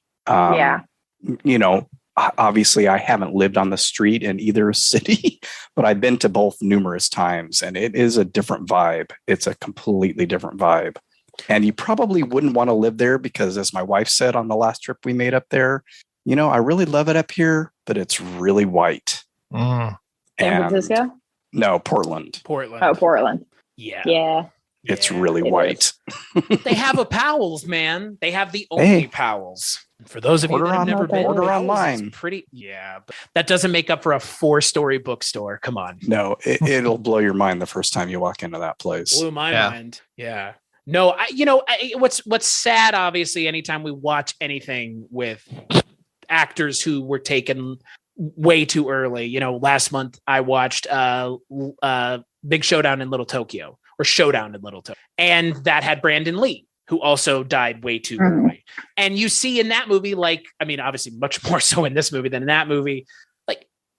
obviously I haven't lived on the street in either city, but I've been to both numerous times, and it is a different vibe. It's a completely different vibe. And you probably wouldn't want to live there because, as my wife said on the last trip we made up there, I really love it up here, but it's really white. San Francisco? No, Portland. Oh, Portland. Yeah. It's really white. They have a Powell's, man. They have the only Powell's. For those of you that have never been, order online. But that doesn't make up for a 4-story bookstore. Come on. No, it'll blow your mind the first time you walk into that place. Blew my mind. Yeah. No, what's sad, obviously, anytime we watch anything with actors who were taken way too early. Last month I watched Big Showdown in Little Tokyo, or Showdown in Little Tokyo, and that had Brandon Lee, who also died way too early. And you see in that movie, obviously much more so in this movie than in that movie,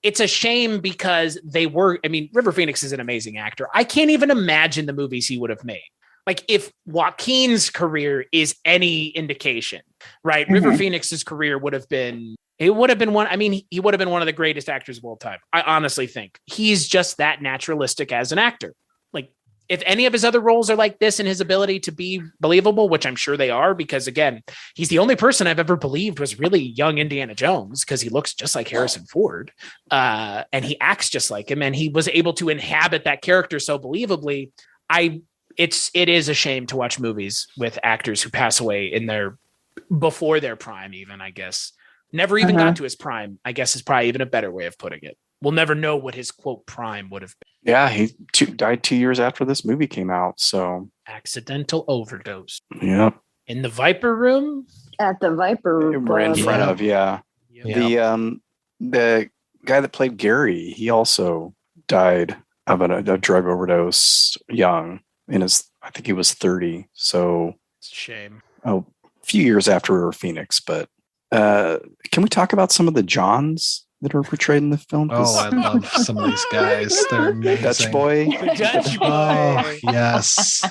it's a shame because River Phoenix is an amazing actor. I can't even imagine the movies he would have made. If Joaquin's career is any indication, right? Mm-hmm. River Phoenix's career would have been one. He would have been one of the greatest actors of all time. I honestly think he's just that naturalistic as an actor. If any of his other roles are like this in his ability to be believable, which I'm sure they are, because again, he's the only person I've ever believed was really young Indiana Jones, because he looks just like Harrison Ford, and he acts just like him, and he was able to inhabit that character so believably. It is a shame to watch movies with actors who pass away before their prime, even, I guess. Never even got to his prime, I guess, is probably even a better way of putting it. We'll never know what his quote prime would have been. Yeah, he died 2 years after this movie came out. So accidental overdose. Yeah. In the Viper Room? At the Viper Room. We're in front of, Yep. The guy that played Gary, he also died of a drug overdose young. I think he was 30. So it's a shame. A few years after River Phoenix. But can we talk about some of the Johns that are portrayed in the film? Oh, I love some of these guys. They're amazing. Dutch Boy. The Dutch Boy. Oh, yes.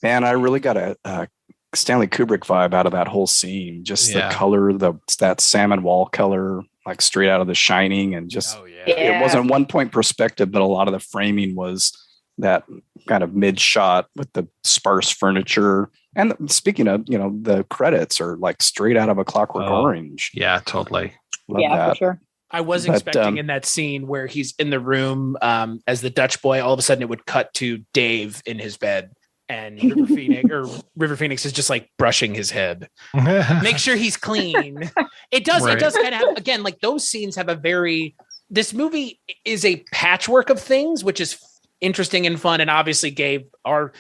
Man, I really got a Stanley Kubrick vibe out of that whole scene. Just the color, that salmon wall color, straight out of The Shining, and just it wasn't one point perspective, but a lot of the framing was that kind of mid shot with the sparse furniture. And speaking of, the credits are straight out of A Clockwork Orange. Yeah, totally. Love that. For sure. I was expecting in that scene where he's in the room as the Dutch Boy, all of a sudden it would cut to Dave in his bed, and River Phoenix is just brushing his head. Make sure he's clean. It does kind of have, again, those scenes have this movie is a patchwork of things, which is interesting and fun, and obviously gave our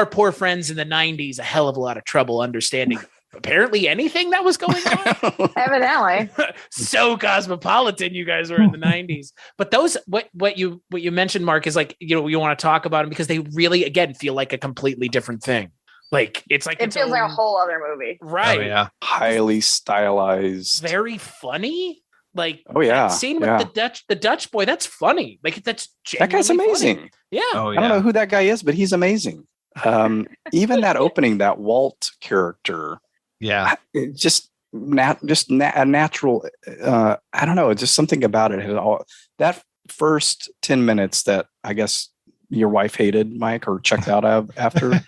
poor friends in the 90s a hell of a lot of trouble understanding apparently anything that was going on. Evidently. So cosmopolitan you guys were in the 90s. But those what you mentioned, Mark, is you want to talk about them because they really, again, feel like a completely different thing. It feels like a whole other movie. Right. Oh, yeah. Highly stylized. Very funny. That scene with the Dutch Boy, that's funny. That's that guy's amazing. Funny. Yeah. Oh, I don't know who that guy is, but he's amazing. Even that opening, that Walt character. Yeah. Just a natural, I don't know, just something about it. That first 10 minutes that I guess your wife hated, Mike, or checked out of after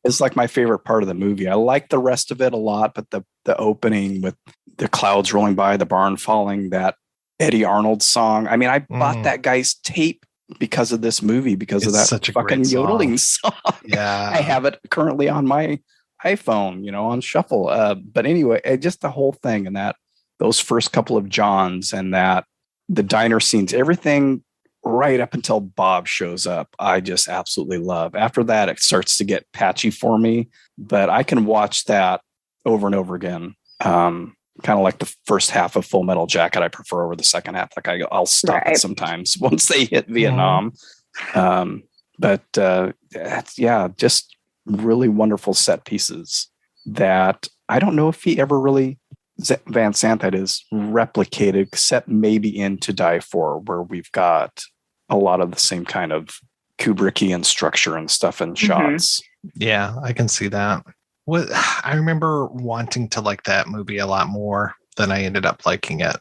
is my favorite part of the movie. I like the rest of it a lot, but the opening with the clouds rolling by, the barn falling, that Eddie Arnold song. I bought that guy's tape because of this movie, because of that such a fucking yodeling song. Yeah. I have it currently on my iPhone, on shuffle. But anyway, just the whole thing, and those first couple of Johns, and the diner scenes, everything right up until Bob shows up, I just absolutely love. After that, it starts to get patchy for me, but I can watch that over and over again. Kind of like the first half of Full Metal Jacket, I prefer over the second half. I'll stop it sometimes once they hit Vietnam. But just really wonderful set pieces that I don't know if he ever really, Van Sant, that is, replicated, except maybe in To Die For, where we've got a lot of the same kind of Kubrickian structure and stuff and shots. Yeah, I can see that. I remember wanting to like that movie a lot more than I ended up liking it.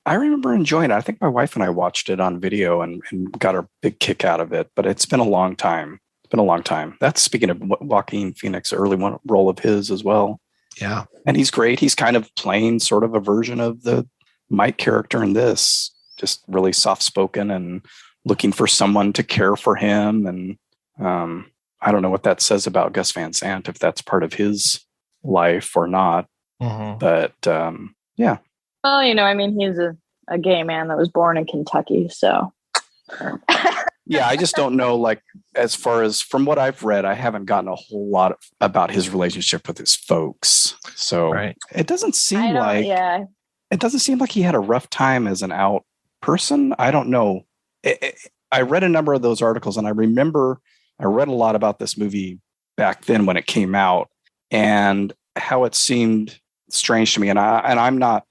I remember enjoying it. I think my wife and I watched it on video and got a big kick out of it, but it's been a long time. It's been a long time. That's speaking of Joaquin Phoenix, early one role of his as well. Yeah. And he's great. He's kind of playing sort of a version of the Mike character in this, just really soft-spoken and looking for someone to care for him. And I don't know what that says about Gus Van Sant, if that's part of his life or not. Mm-hmm. But yeah. Well, I mean, he's a gay man that was born in Kentucky, so. Yeah, I just don't know, like, as far as from what I've read, I haven't gotten a whole lot about his relationship with his folks. So it doesn't seem like it doesn't seem like he had a rough time as an out person. I don't know. I read a number of those articles, and I remember I read a lot about this movie back then when it came out, and how it seemed strange to me. And I'm not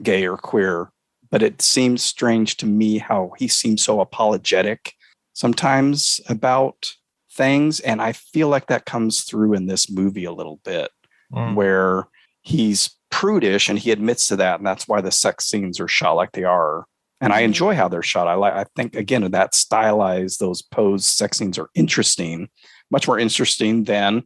gay or queer, but it seems strange to me how he seems so apologetic sometimes about things. And I feel like that comes through in this movie a little bit, where he's prudish and he admits to that. And that's why the sex scenes are shot like they are. And I enjoy how they're shot. I think, again, that stylized, those posed sex scenes are interesting, much more interesting than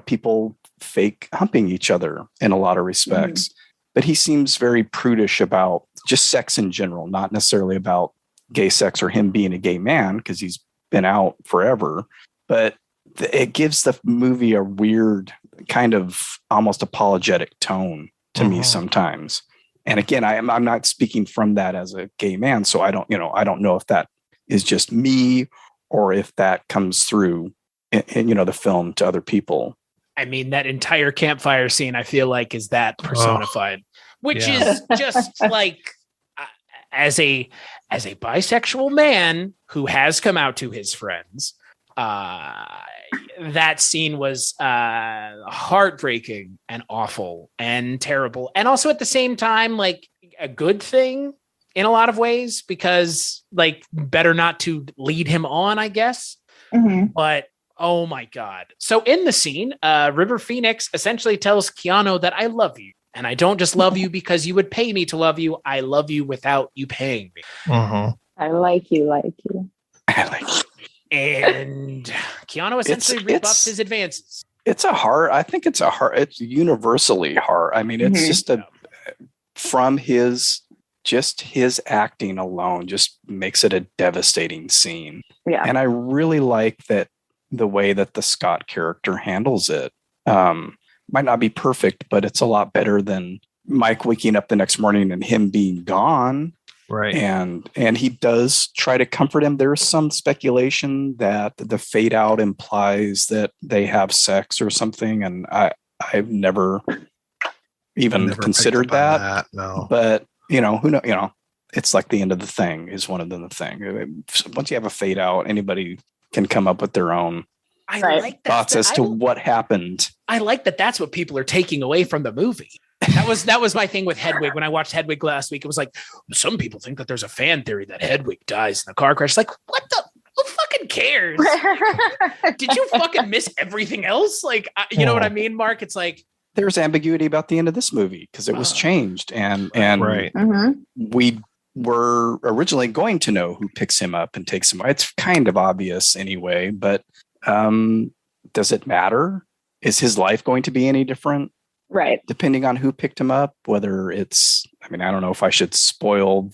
people fake humping each other in a lot of respects. But he seems very prudish about just sex in general, not necessarily about gay sex or him being a gay man, because he's been out forever. But it gives the movie a weird kind of almost apologetic tone to me sometimes. And again, I'm not speaking from that as a gay man, so I don't know if that is just me or if that comes through in the film to other people. I mean, that entire campfire scene, I feel like, is that personified, which is just like, as a bisexual man who has come out to his friends, that scene was heartbreaking and awful and terrible. And also at the same time, like, a good thing in a lot of ways, because, like, better not to lead him on, I guess. But oh my God. So in the scene, River Phoenix essentially tells Keanu that I love you. And I don't just love you because you would pay me to love you. I love you without you paying me. I like you. I like you. And Keanu essentially rebuffs his advances. It's universally hard. I mean, it's just from his acting alone just makes it a devastating scene. Yeah. And I really like that the way that the Scott character handles it. Might not be perfect, but it's a lot better than Mike waking up the next morning and him being gone. Right. And he does try to comfort him. There's some speculation that the fade out implies that they have sex or something. And I've never even considered that. No. But who knows, it's like the end of the thing is one of them. The thing. Once you have a fade out, anybody can come up with their own thoughts as to what happened. I like that. That's what people are taking away from the movie. That was my thing with Hedwig. When I watched Hedwig last week, it was like, some people think that there's a fan theory that Hedwig dies in the car crash. Like, what the? Who fucking cares? Did you fucking miss everything else? Like, you know what I mean, Mark? It's like, there's ambiguity about the end of this movie because it was changed, and we were originally going to know who picks him up and takes him. It's kind of obvious anyway, but does it matter? Is his life going to be any different? Right. Depending on who picked him up, whether it's, I mean, I don't know if I should spoil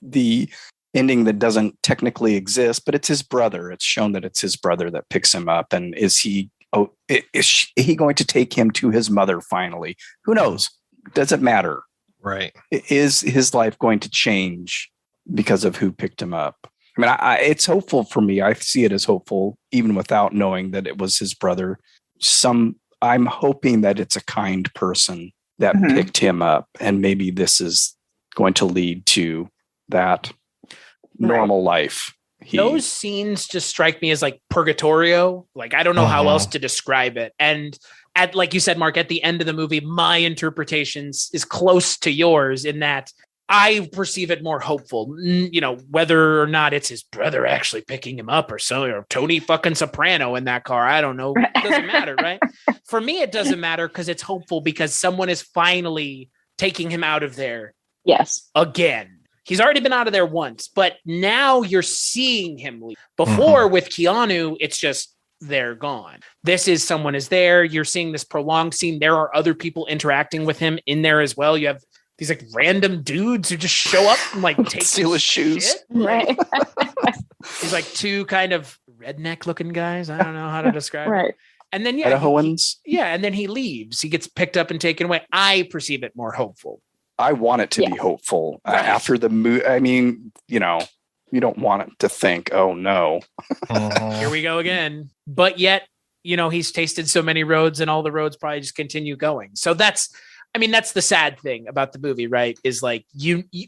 the ending that doesn't technically exist, but it's his brother. It's shown that it's his brother that picks him up. And is he going to take him to his mother finally? Who knows? Does it matter? Right. Is his life going to change because of who picked him up? I mean, it's hopeful for me. I see it as hopeful, even without knowing that it was his brother. I'm hoping that it's a kind person that picked him up, and maybe this is going to lead to that normal life. Those scenes just strike me as like Purgatorio. Like, I don't know how else to describe it. And at, like you said, Mark, at the end of the movie, my interpretations is close to yours in that I perceive it more hopeful, whether or not it's his brother actually picking him up or Tony fucking Soprano in that car. I don't know. It doesn't matter, right? For me, it doesn't matter because it's hopeful because someone is finally taking him out of there Yes. Again. He's already been out of there once, but now you're seeing him leave. Before with Keanu, it's just they're gone. This is someone is there. You're seeing this prolonged scene. There are other people interacting with him in there as well. You have these like random dudes who just show up and like take steal his shoes. Shit. Right. He's like two kind of redneck looking guys. I don't know how to describe it. Right. And then Idahoans. And then he leaves. He gets picked up and taken away. I perceive it more hopeful. I want it to be hopeful after the movie. I mean, you don't want it to think, oh no, here we go again. But yet, he's tasted so many roads and all the roads probably just continue going. So that's the sad thing about the movie, right? Is like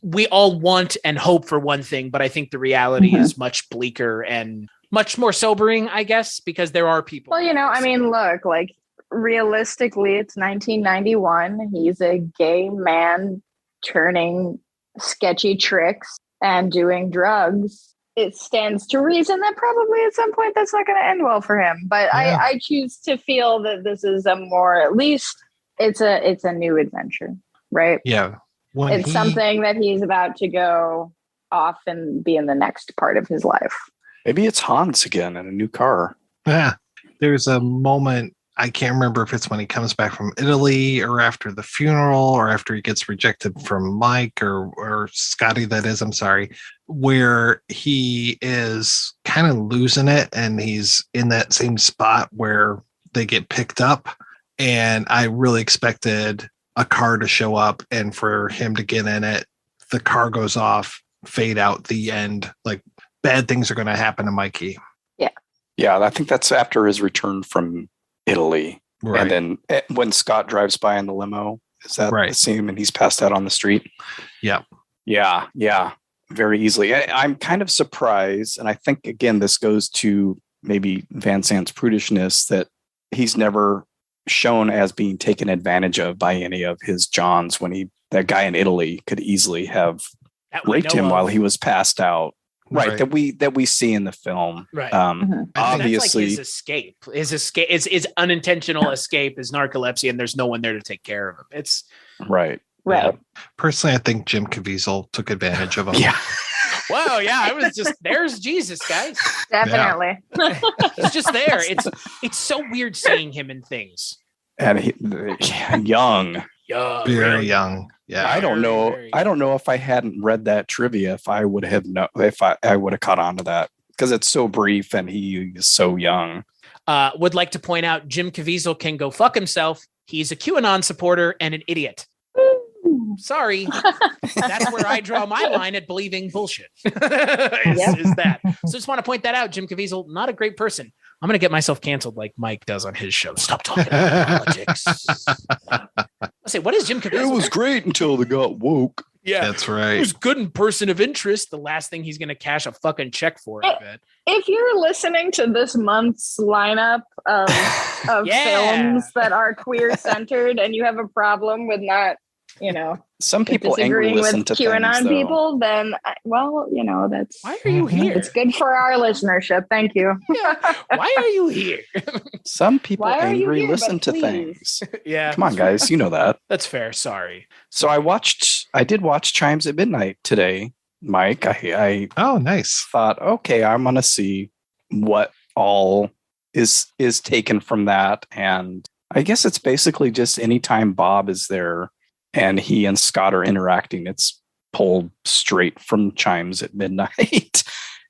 we all want and hope for one thing, but I think the reality is much bleaker and much more sobering, I guess, because there are people. Well, look, like, realistically, it's 1991. He's a gay man turning sketchy tricks and doing drugs. It stands to reason that probably at some point that's not going to end well for him. But I choose to feel that this is at least it's a new adventure, right? Yeah. It's something that he's about to go off and be in the next part of his life. Maybe it's Hans again in a new car. Yeah. There's a moment, I can't remember if it's when he comes back from Italy or after the funeral or after he gets rejected from Mike or Scotty, that is, I'm sorry, where he is kind of losing it and he's in that same spot where they get picked up. And I really expected a car to show up and for him to get in it. The car goes off, fade out, the end. Like, bad things are going to happen to Mikey. Yeah. Yeah, I think that's after his return from Italy. Right. And then when Scott drives by in the limo, is that the scene and he's passed out on the street? Yeah. Yeah. Very easily. I'm kind of surprised. And I think, again, this goes to maybe Van Sant's prudishness that he's never shown as being taken advantage of by any of his Johns when that guy in Italy could easily have raped him while he was passed out. Right. That we see in the film. Right. Obviously, that's like his escape, his unintentional escape is narcolepsy, and there's no one there to take care of him. It's right. Personally, I think Jim Caviezel took advantage of him. Yeah. Wow. Yeah. I was just there's Jesus, guys. Definitely. He's just there. It's so weird seeing him in things. And young. Very young. Yeah. I don't know if I hadn't read that trivia if I would have I would have caught on to that because it's so brief and he is so young. Would like to point out Jim Caviezel can go fuck himself. He's a QAnon supporter and an idiot. Sorry. That's where I draw my line at believing bullshit. is that. So just want to point that out. Jim Caviezel, not a great person. I'm going to get myself canceled like Mike does on his show. Stop talking about politics. I say, what is Jim Caviezel? It was great until they got woke. Yeah, that's right. He's good in person of interest. The last thing he's going to cash a fucking check for, I bet. If you're listening to this month's lineup of films that are queer centered and you have a problem with not, some people angry listen to QAnon things, people, then that's why are you here? It's good for our listenership. Thank you. Yeah. Why are you here? Some people angry listen to things. Yeah. Come on, guys. You know that. That's fair. Sorry. So I did watch Chimes at Midnight today, Mike. I nice. Thought, okay, I'm gonna see what all is taken from that. And I guess it's basically just anytime Bob is there and he and Scott are interacting, it's pulled straight from Chimes at Midnight.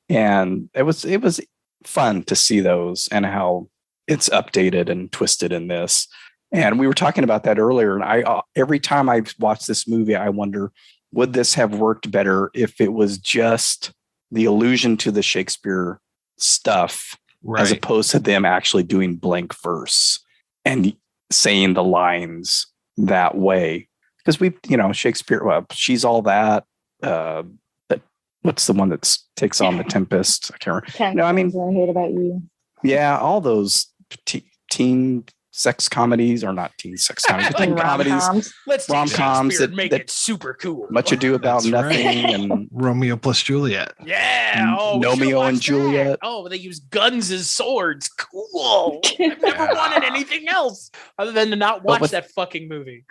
And it was fun to see those and how it's updated and twisted in this. And we were talking about that earlier. And every time I watch this movie, I wonder, would this have worked better if it was just the allusion to the Shakespeare stuff, as opposed to them actually doing blank verse and saying the lines that way? Because Shakespeare, she's all that. What's the one that takes on the Tempest? I can't remember. I hate about you. Yeah, all those teen sex comedies, or not teen sex comedies, but teen comedies. Let's take Shakespeare and make it super cool. Much Ado About Nothing and Romeo plus Juliet. Yeah. Romeo and Juliet. Oh, they use guns as swords. Cool. I've never wanted anything else other than to not watch that fucking movie.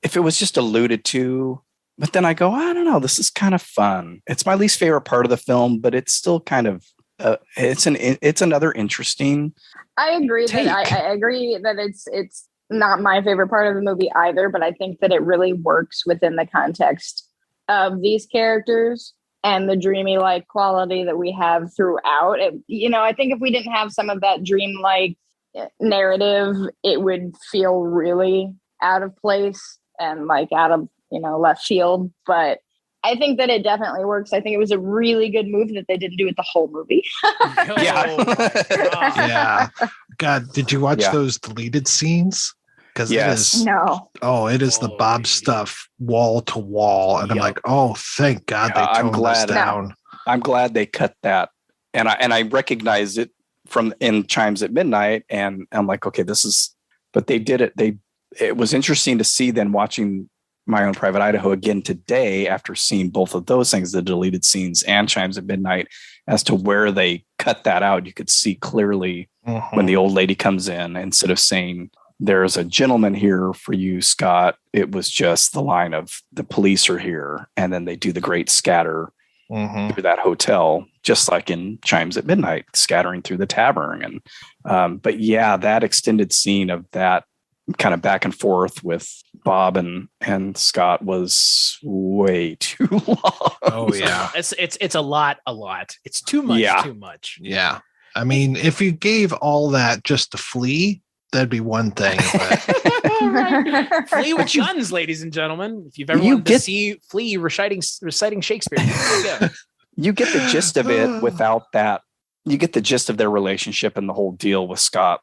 If it was just alluded to, But then I go, I don't know, this is kind of fun. It's my least favorite part of the film, but it's still kind of it's another interesting. I agree take. that I agree that it's not my favorite part of the movie either, but I think that it really works within the context of these characters and the dreamy-like quality that we have throughout. I think if we didn't have some of that dream-like narrative, it would feel really out of place and like out of left field. But I think that it definitely works. I think it was a really good move that they didn't do it the whole movie. Yeah. God, did you watch those deleted scenes? Because yes. It is the Bob stuff wall to wall. And I'm like, oh, thank God they toned this down. I'm glad they cut that. And I recognize it from in Chimes at Midnight. And I'm like, okay, but they did it. It was interesting to see then watching My Own Private Idaho again today after seeing both of those things, the deleted scenes and Chimes at Midnight, as to where they cut that out. You could see clearly when the old lady comes in, instead of saying, there's a gentleman here for you, Scott, it was just the line of the police are here. And then they do the great scatter through that hotel, just like in Chimes at Midnight, scattering through the tavern. And but yeah, that extended scene of that kind of back and forth with Bob and Scott was way too long. Oh yeah. It's a lot. It's too much, too much. Yeah. I mean, if you gave all that just to Flea, that'd be one thing. But Flea with guns, ladies and gentlemen. If you've ever wanted to see Flea reciting Shakespeare, you get the gist of it without that. You get the gist of their relationship and the whole deal with Scott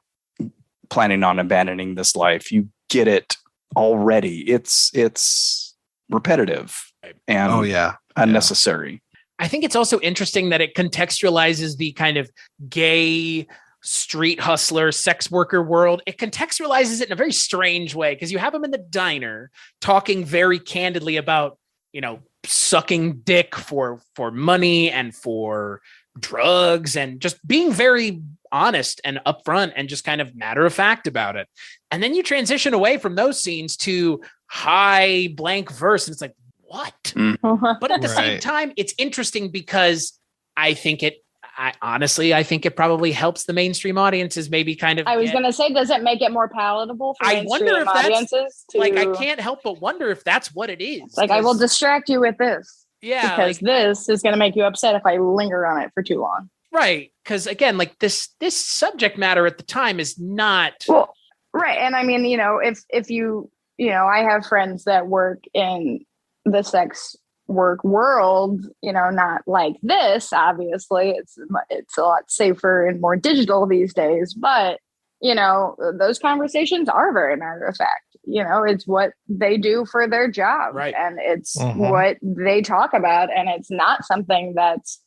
planning on abandoning this life. You get it already. It's repetitive and unnecessary. I think it's also interesting that it contextualizes the kind of gay street hustler, sex worker world. It contextualizes it in a very strange way, because you have him in the diner talking very candidly about, sucking dick for money and for drugs, and just being very honest and upfront and just kind of matter of fact about it. And then you transition away from those scenes to high blank verse, and it's like, what? But at the same time, it's interesting because I think it probably helps the mainstream audiences maybe kind of. I was going to say, does it make it more palatable for mainstream audiences? I can't help but wonder if that's what it is. Like, I will distract you with this. Yeah. Because this is going to make you upset if I linger on it for too long. Right. Because again, like this subject matter at the time is not. Well, right. And I mean, if you, I have friends that work in the sex work world, not like this, obviously it's a lot safer and more digital these days, but those conversations are very matter of fact. It's what they do for their job, right? And it's what they talk about, and it's not something that's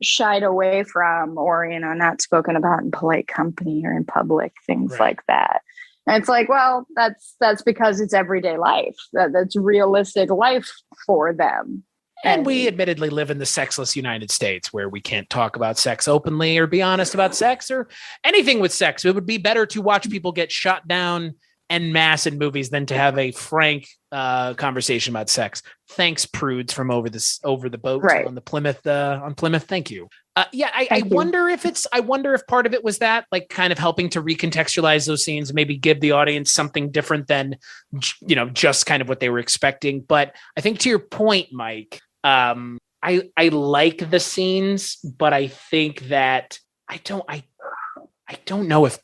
shied away from or not spoken about in polite company or in public, things like that. And it's like, well, that's because it's everyday life. That's realistic life for them. And we admittedly live in the sexless United States, where we can't talk about sex openly or be honest about sex or anything with sex. It would be better to watch people get shot down en masse in movies than to have a frank conversation about sex. Thanks, prudes from over the boat on the Plymouth on Plymouth. Thank you. I wonder if part of it was that, like, kind of helping to recontextualize those scenes, maybe give the audience something different than, just kind of what they were expecting. But I think to your point, Mike, I like the scenes, but I think that I don't know if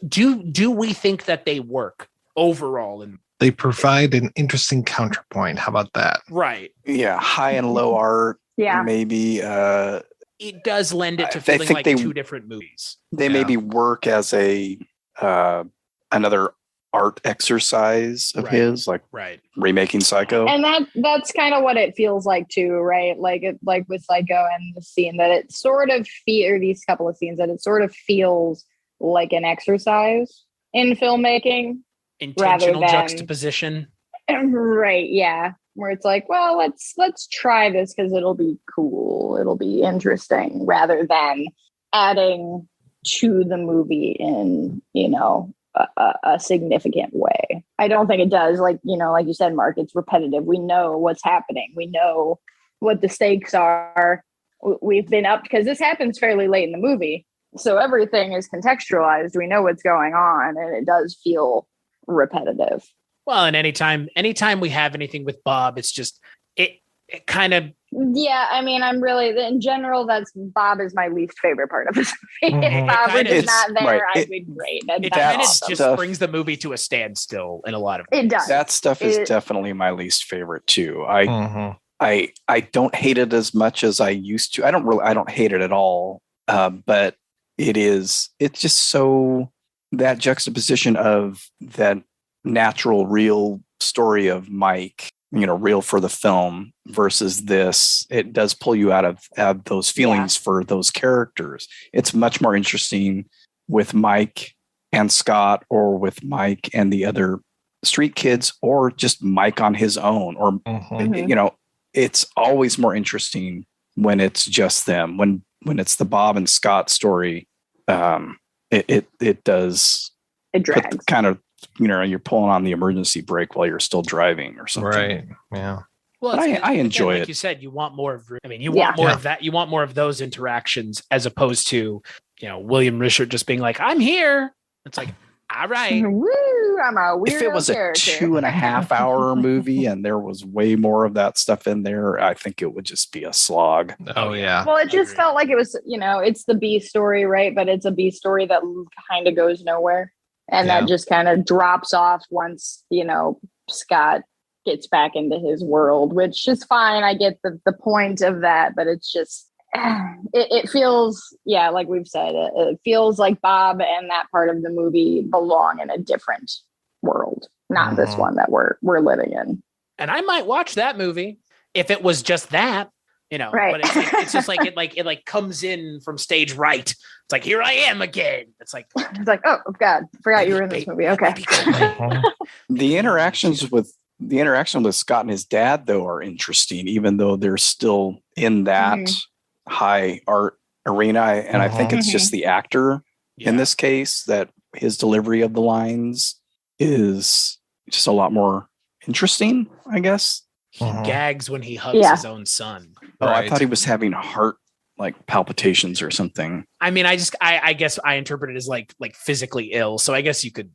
do we think that they work overall, and they provide an interesting counterpoint. How about that? Right. Yeah. High and low art. Yeah. Maybe it does lend it to feeling like two different movies. They maybe work as a another art exercise of his, like remaking Psycho. And that's kind of what it feels like too, right? Like with Psycho and the scene that it sort of these couple of scenes that it sort of feels like an exercise in filmmaking. Intentional juxtaposition. Right, yeah. Where it's like, well, let's try this because it'll be cool. It'll be interesting, rather than adding to the movie in, a significant way. I don't think it does. Like, like you said, Mark, it's repetitive. We know what's happening. We know what the stakes are. We've been up because this happens fairly late in the movie. So everything is contextualized. We know what's going on, and it does feel repetitive. Well, and anytime we have anything with Bob, it's just it kind of. Yeah, I mean, I'm really in general. Bob is my least favorite part of this movie. If Bob were just not there, I'd be great. It kind of just brings the movie to a standstill in a lot of ways. It does. That stuff is definitely my least favorite too. I don't hate it as much as I used to. I don't hate it at all. But it's just so that juxtaposition of that natural, real story of Mike, real for the film versus this, it does pull you out of those feelings for those characters. It's much more interesting with Mike and Scott, or with Mike and the other street kids, or just Mike on his own, or, it's always more interesting when it's just them. When it's the Bob and Scott story, it does. It drags. Kind of, you're pulling on the emergency brake while you're still driving or something. Right. Yeah. Well, I enjoy it. Like you said, you want more of. I mean, you want more of that. You want more of those interactions as opposed to, William Richard just being like, "I'm here." It's like, all right. Woo, I'm a weirdo. If it was character. a 2.5 hour movie and there was way more of that stuff in there, I think it would just be a slog. Oh yeah. Well, it just felt like it was, it's the B story, right? But it's a B story that kind of goes nowhere. And that just kind of drops off once, Scott gets back into his world, which is fine. I get the point of that, but it's just, it feels, like we've said, it feels like Bob and that part of the movie belong in a different world, not this one that we're living in. And I might watch that movie if it was just that, right. But it's just like it comes in from stage right. It's like, here I am again. It's like, oh God, forgot you were in this movie. Okay. The interaction with Scott and his dad, though, are interesting, even though they're still in that high art arena. And I think it's just the actor in this case that his delivery of the lines is just a lot more interesting, I guess. He gags when he hugs his own son. Oh, right. I thought he was having heart palpitations or something. I mean, I guess I interpret it as like physically ill. So I guess you could,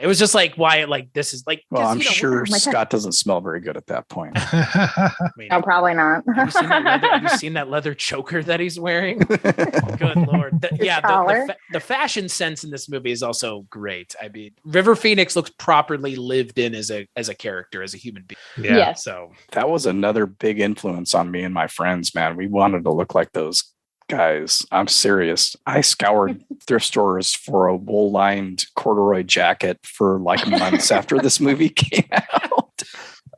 it was just like, why, this is like, well, I'm sure Scott doesn't smell very good at that point. I mean, no, probably not. Have you seen that leather choker that he's wearing? Good Lord. The fashion sense in this movie is also great. I mean, River Phoenix looks properly lived in as a character, as a human being. Yeah. Yes. So that was another big influence on me and my friends, man. We wanted to look like those guys. I'm serious. I scoured thrift stores for a wool-lined corduroy jacket for months after this movie came out.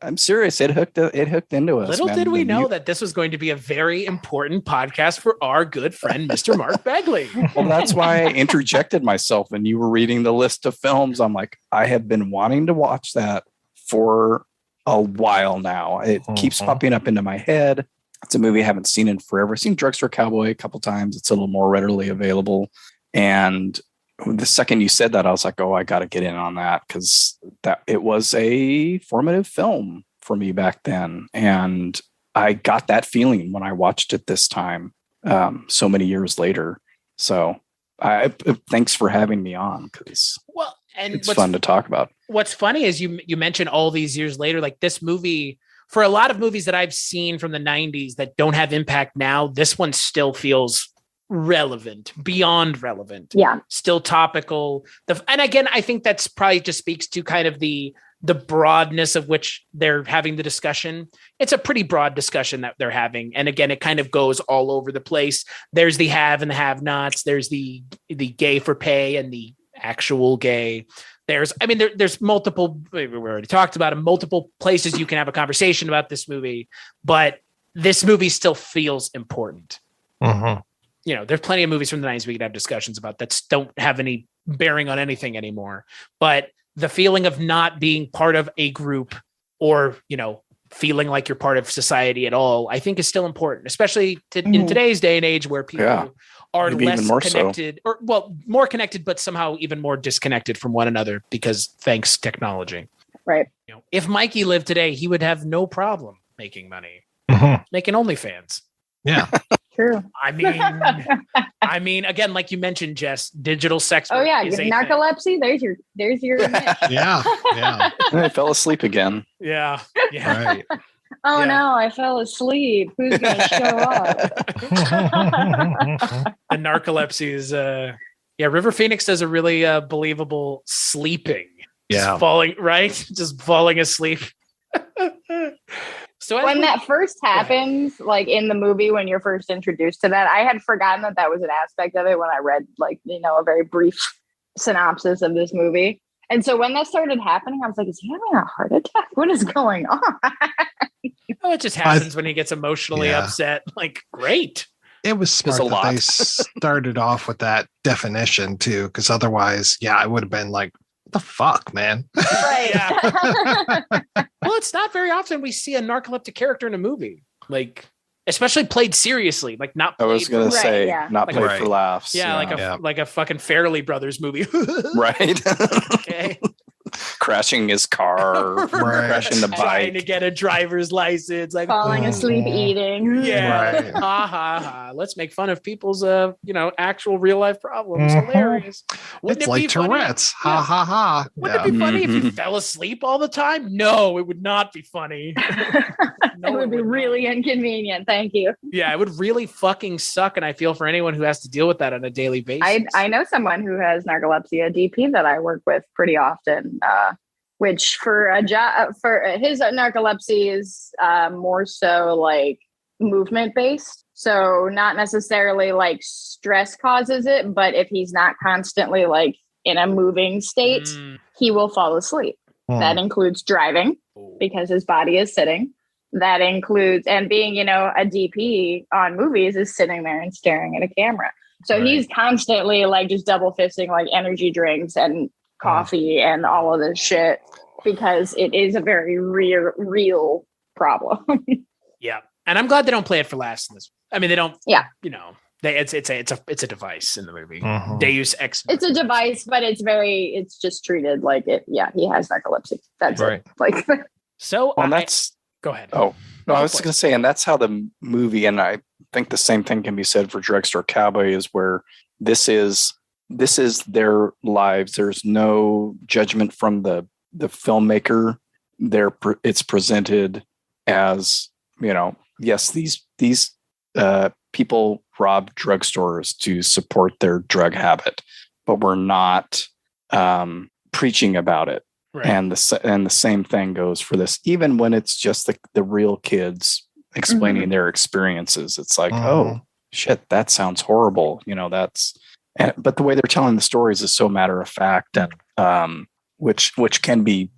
I'm serious. It hooked into us. Little did we know that this was going to be a very important podcast for our good friend, Mr. Mark Begley. Well, that's why I interjected myself when you were reading the list of films. I'm like, I have been wanting to watch that for a while now. It keeps popping up into my head. It's a movie I haven't seen in forever. I've seen Drugstore Cowboy a couple times. It's a little more readily available. And the second you said that, I was like, oh, I got to get in on that, because it was a formative film for me back then. And I got that feeling when I watched it this time, so many years later. So thanks for having me on, because it's fun to talk about. What's funny is you mentioned all these years later, like this movie, for a lot of movies that I've seen from the 90s that don't have impact now, this one still feels relevant, beyond relevant. Yeah. Still topical. And again, I think that's probably just speaks to kind of the broadness of which they're having the discussion. It's a pretty broad discussion that they're having. And again, it kind of goes all over the place. There's the have and the have nots. There's the gay for pay and the actual gay. There's multiple, we already talked about it, multiple places you can have a conversation about this movie, but this movie still feels important. There's plenty of movies from the 90s we could have discussions about that don't have any bearing on anything anymore. But the feeling of not being part of a group, or, feeling like you're part of society at all, I think is still important, especially in today's day and age where people are Maybe less even more connected, or more connected, but somehow even more disconnected from one another because thanks technology. Right. If Mikey lived today, he would have no problem making money, making OnlyFans. Yeah. True. I mean, again, like you mentioned, Jess, digital sex. Oh yeah, is a narcolepsy. There's your niche. Yeah. I fell asleep again. Yeah. Right. Oh no, I fell asleep. Who's gonna show up? And narcolepsy is River Phoenix does a really believable sleeping. Yeah. Just falling asleep. So when that first happens, like in the movie, when you're first introduced to that, I had forgotten that was an aspect of it when I read a very brief synopsis of this movie. And so when that started happening, I was like, is he having a heart attack? What is going on? Oh, it just happens when he gets emotionally upset. Like, great. It was smart that they started off with that definition too, because otherwise, I would have been like, what the fuck, man? Right. Well, it's not very often we see a narcoleptic character in a movie, like especially played seriously, like not. I was going to say not like played for laughs. Yeah, like a fucking Farrelly Brothers movie. Right. Okay. Crashing his car, crashing the bike, trying to get a driver's license, like falling asleep eating. Yeah, Right. ha ha ha. Let's make fun of people's actual real life problems. Hilarious. It's like Tourette's. Ha ha ha. Wouldn't it be funny if you fell asleep all the time? No, it would not be funny. It would be really inconvenient. Thank you. Yeah, it would really fucking suck, and I feel for anyone who has to deal with that on a daily basis. I know someone who has narcolepsy, a DP that I work with pretty often. Which for a job for his narcolepsy is more so like movement based. So not necessarily like stress causes it, but if he's not constantly like in a moving state, he will fall asleep. That includes driving because his body is sitting. That includes, and being, a DP on movies is sitting there and staring at a camera. So he's constantly like just double fisting like energy drinks and coffee and all of this shit because it is a very real problem. Yeah, and I'm glad they don't play it for laughs in this. I mean, they don't. Yeah, it's a device in the movie. Mm-hmm. Deus ex. It's a device, but it's just treated like it. Yeah, he has narcolepsy. That's right. Like so. That's go ahead. Oh no, I was going to say, and that's how the movie, and I think the same thing can be said for Drugstore Cowboy, is where this is their lives. There's no judgment from the filmmaker. It's presented as, yes, these people rob drugstores to support their drug habit, but we're not preaching about it. Right. And the same thing goes for this, even when it's just the real kids explaining their experiences. It's like, oh shit, that sounds horrible. But the way they're telling the stories is so matter of fact, and which can be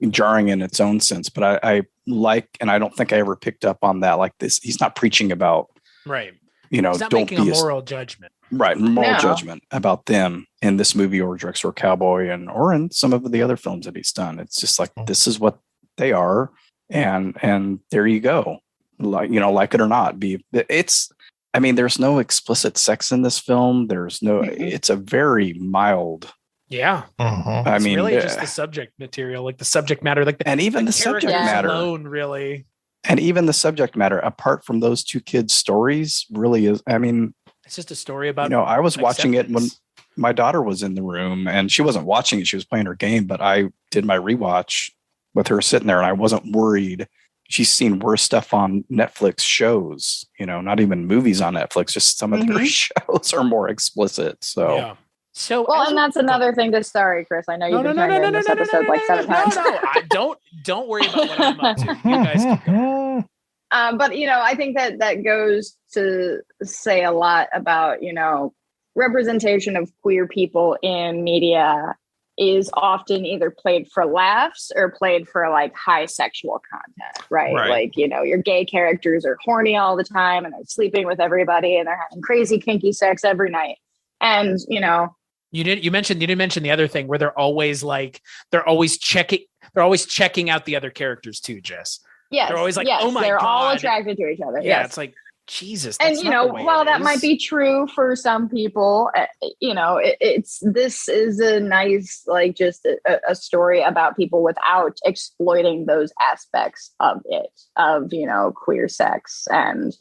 jarring in its own sense. But I like, and I don't think I ever picked up on that. Like this, he's not preaching about, right. He's not don't making be a moral judgment, right? Moral judgment about them in this movie or Drugstore Cowboy, or in some of the other films that he's done. It's just like this is what they are, and there you go. Like like it or not, there's no explicit sex in this film. There's no. It's a very mild. Yeah. I mean, really just the subject material, like the subject matter, like and even the subject matter alone, really. And even the subject matter, apart from those two kids' stories, really is. I mean, it's just a story about. I was watching it when my daughter was in the room, and she wasn't watching it; she was playing her game. But I did my rewatch with her sitting there, and I wasn't worried. She's seen worse stuff on Netflix shows, not even movies on Netflix, just some of their shows are more explicit. So, yeah. So, and that's another thing to, sorry, Chris, I know you've been trying to end this episode like 7 times. Don't worry about what I'm up to. You guys keep going. But, I think that goes to say a lot about, representation of queer people in media is often either played for laughs or played for like high sexual content, right? Like, your gay characters are horny all the time and they're sleeping with everybody and they're having crazy kinky sex every night. And, you didn't mention the other thing where they're always checking out the other characters too, Jess. Yes. They're always like, oh my they're God. all attracted to each other. Yeah. Yes. It's like, Jesus. And while that might be true for some people, this is a nice, like, just a story about people without exploiting those aspects of it, of queer sex and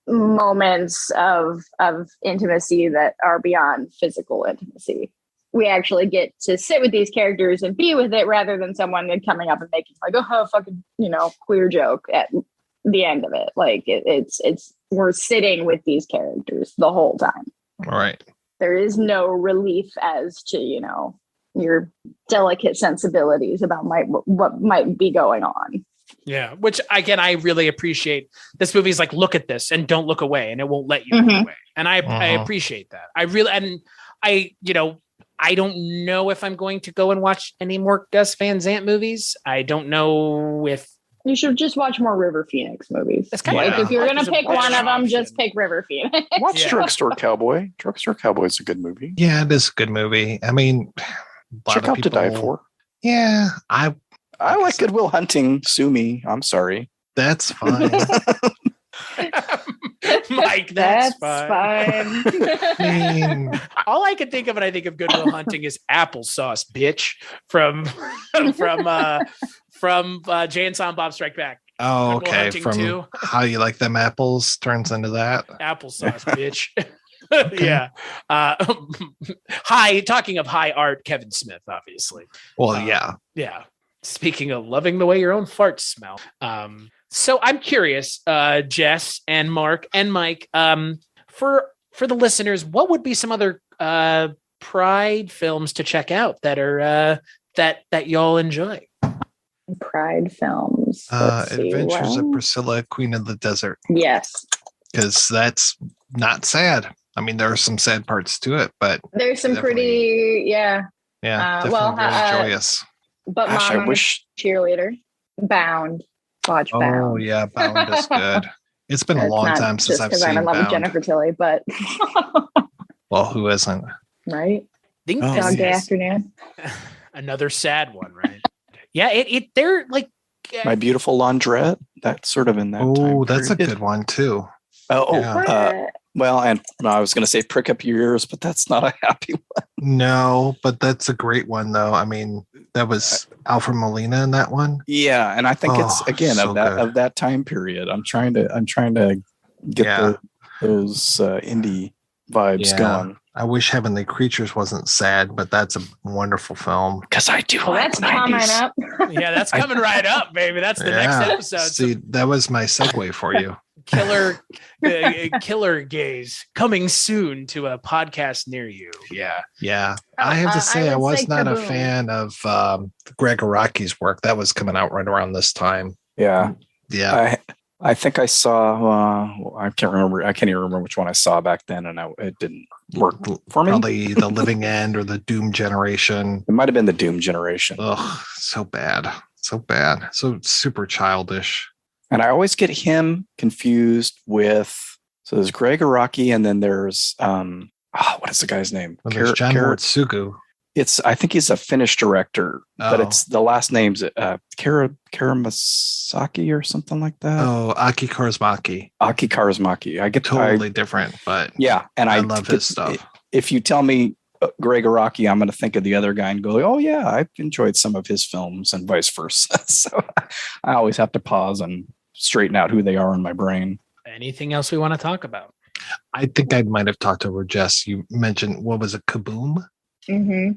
moments of intimacy that are beyond physical intimacy. We actually get to sit with these characters and be with it, rather than someone coming up and making like a fucking queer joke at the end of it. Like it's we're sitting with these characters the whole time. All right. There is no relief as to your delicate sensibilities about what might be going on. Yeah, which again, I really appreciate. This movie is like, look at this and don't look away, and it won't let you look away. And I appreciate that. I don't know if I'm going to go and watch any more Gus Van Sant movies. I don't know if you should just watch more River Phoenix movies. That's kind of if you're going to pick one of them, just pick River Phoenix. Watch Drugstore Cowboy. Drugstore Cowboy is a good movie. Yeah, it is a good movie. I mean, check out To Die For. Yeah, I like Good Will Hunting. Sue me. I'm sorry. That's fine. Mike, that's fine. I mean, all I can think of when I think of Good Will Hunting is applesauce, bitch, from Jay and Silent Bob Strike Back. Oh, okay. From 2. How You Like Them Apples turns into that. Applesauce, bitch. Yeah. Talking of high art, Kevin Smith, obviously. Well, yeah. Yeah. Speaking of loving the way your own farts smell. So I'm curious, Jess and Mark and Mike, for the listeners, what would be some other Pride films to check out that are that y'all enjoy? Pride films. Adventures of Priscilla, Queen of the Desert. Yes. Because that's not sad. I mean, there are some sad parts to it, but there's some pretty, definitely very joyous. But gosh, Mom, I wish cheerleader. Bound. Watch Bound. Oh yeah, Bound is good. It's been a long time since I've seen Bound. I'm in love with Jennifer Tilly, but well, who isn't? Right? Dog Day Afternoon. Another sad one, right? Yeah, they're like My Beautiful Laundrette. That's sort of in that. Oh, that's a good one too. Well, and I was going to say Prick Up Your Ears, but that's not a happy one. No, but that's a great one, though. I mean, that was Alfred Molina in that one. Yeah, and I think it's again so of that time period. I'm trying to get those indie vibes going. I wish Heavenly Creatures wasn't sad, but that's a wonderful film. Because I do. That's coming up. Yeah, that's coming right up, baby. That's the next episode. See, that was my segue for you. Killer Gaze coming soon to a podcast near you. Yeah. I have to say, I was not a fan of Greg Araki's work. That was coming out right around this time. Yeah. I think I saw. I can't even remember which one I saw back then, and it didn't work for me. Probably The Living End or The Doom Generation. It might have been The Doom Generation. Ugh, so bad, so super childish. And I always get him confused with. So there's Greg Araki, and then there's what is the guy's name? Well, there's John Murtsugu. I think he's a Finnish director, but it's the last name's Karamasaki or something like that. Oh, Aki Kaurismäki. I get totally different, but yeah, and I love his stuff. If you tell me Greg Araki, I'm going to think of the other guy and go, oh yeah, I've enjoyed some of his films, and vice versa. So I always have to pause and straighten out who they are in my brain. Anything else we want to talk about? I think I might have talked over Jess. You mentioned, what was it, Kaboom? Mm-hmm.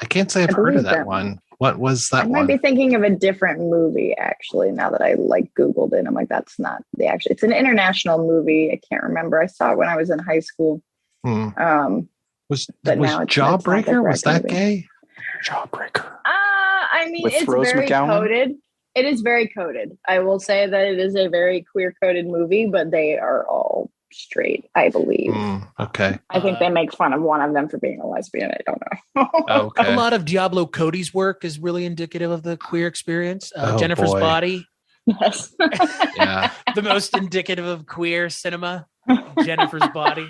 I can't say I've heard of that one. What was that one? I might be thinking of a different movie, actually, now that I Googled it. I'm like, that's not the actual. It's an international movie. I can't remember. I saw it when I was in high school. Was Jawbreaker? Was that gay? Jawbreaker. I mean, With it's Rose very McGowan? coded. It is very coded. I will say that it is a very queer coded movie, but they are all straight, I believe. Okay. I think they make fun of one of them for being a lesbian. I don't know. Okay. A lot of Diablo Cody's work is really indicative of the queer experience. Jennifer's Body. Yes. Yeah. The most indicative of queer cinema. Jennifer's Body.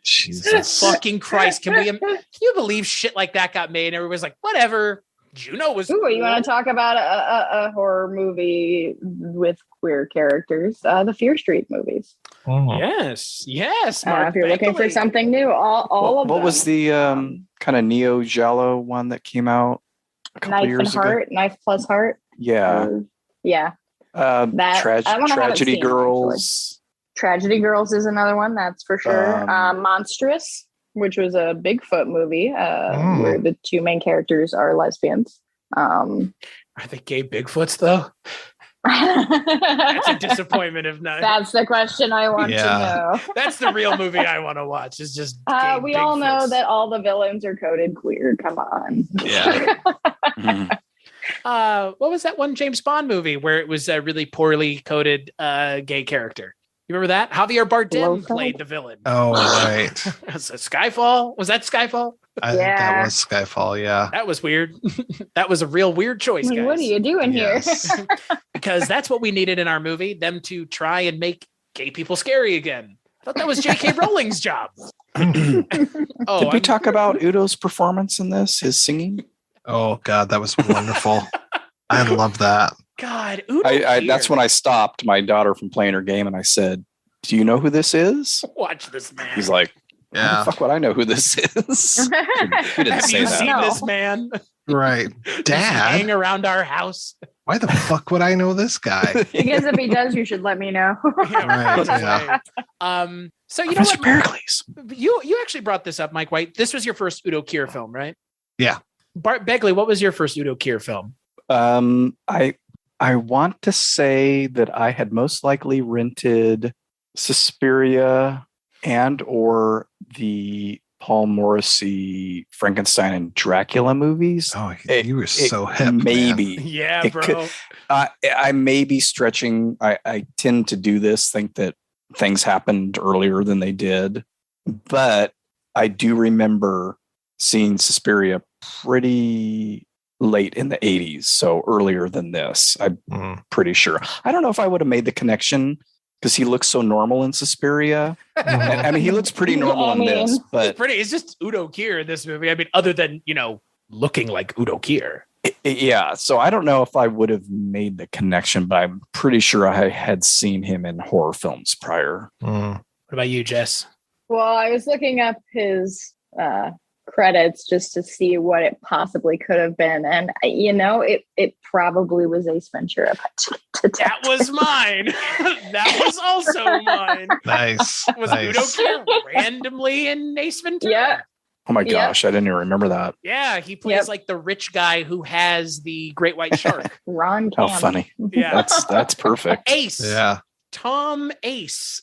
Jesus fucking Christ. Can you believe shit like that got made and everybody's like, whatever. Juno was. Ooh, cool. you want to talk about a horror movie with queer characters? The Fear Street movies. Oh. Yes. Mark If you're looking for Begley. something new, all of them. What was the kind of neo giallo one that came out a couple Knife years and Heart, ago? Knife plus Heart? Yeah. Yeah. That one I haven't Tragedy seen, Girls. Tragedy Girls is another one, that's for sure. Monstrous, which was a Bigfoot movie where the two main characters are lesbians. Are they gay Bigfoots though? That's a disappointment if not. That's the question I want to know. That's the real movie I want to watch. Is just we all know that all the villains are coded queer. Come on. Yeah. What was that one James Bond movie where it was a really poorly coded gay character? You remember that? Javier Bardem played the villain. Oh, right. Was it Skyfall? Was that Skyfall? I think that was Skyfall, yeah. That was weird. That was a real weird choice, guys. What are you doing here? Because that's what we needed in our movie, them to try and make gay people scary again. I thought that was J.K. Rowling's job. Did we talk about Udo's performance in this, his singing? Oh, God, that was wonderful. I love that. God, Udo that's when I stopped my daughter from playing her game and I said, "Do you know who this is?" Watch this man. He's like, "Yeah, how the fuck would I know who this is?" He didn't say you that. seen this man? Right, Dad. Hang around our house. Why the fuck would I know this guy? Because if he does, you should let me know. Yeah. So you know Mr. what? Pericles. You actually brought this up, Mike White. This was your first Udo Kier film, right? Yeah. Bart Begley, what was your first Udo Kier film? I want to say that I had most likely rented Suspiria and or the Paul Morrissey Frankenstein and Dracula movies. Oh, you were so hip. Maybe. Man. Yeah, bro. I may be stretching. I tend to do this, think that things happened earlier than they did. But I do remember seeing Suspiria pretty late in the 80s, so earlier than this. I'm pretty sure. I don't know if I would have made the connection because he looks so normal in Suspiria. I mean, he looks pretty normal in this, but it's just Udo Kier in this movie. I mean, other than, looking like Udo Kier. Yeah, so I don't know if I would have made the connection, but I'm pretty sure I had seen him in horror films prior. What about you, Jess? Well, I was looking up his credits just to see what it possibly could have been, and it probably was Ace Ventura. That was mine. That was also mine. Nice. Was Udo Kier randomly in Ace Ventura? Yeah. Oh my gosh, I didn't even remember that. Yeah, he plays like the rich guy who has the great white shark. Ron Cam. How funny. Yeah. That's perfect. Ace. Yeah. Tom Ace.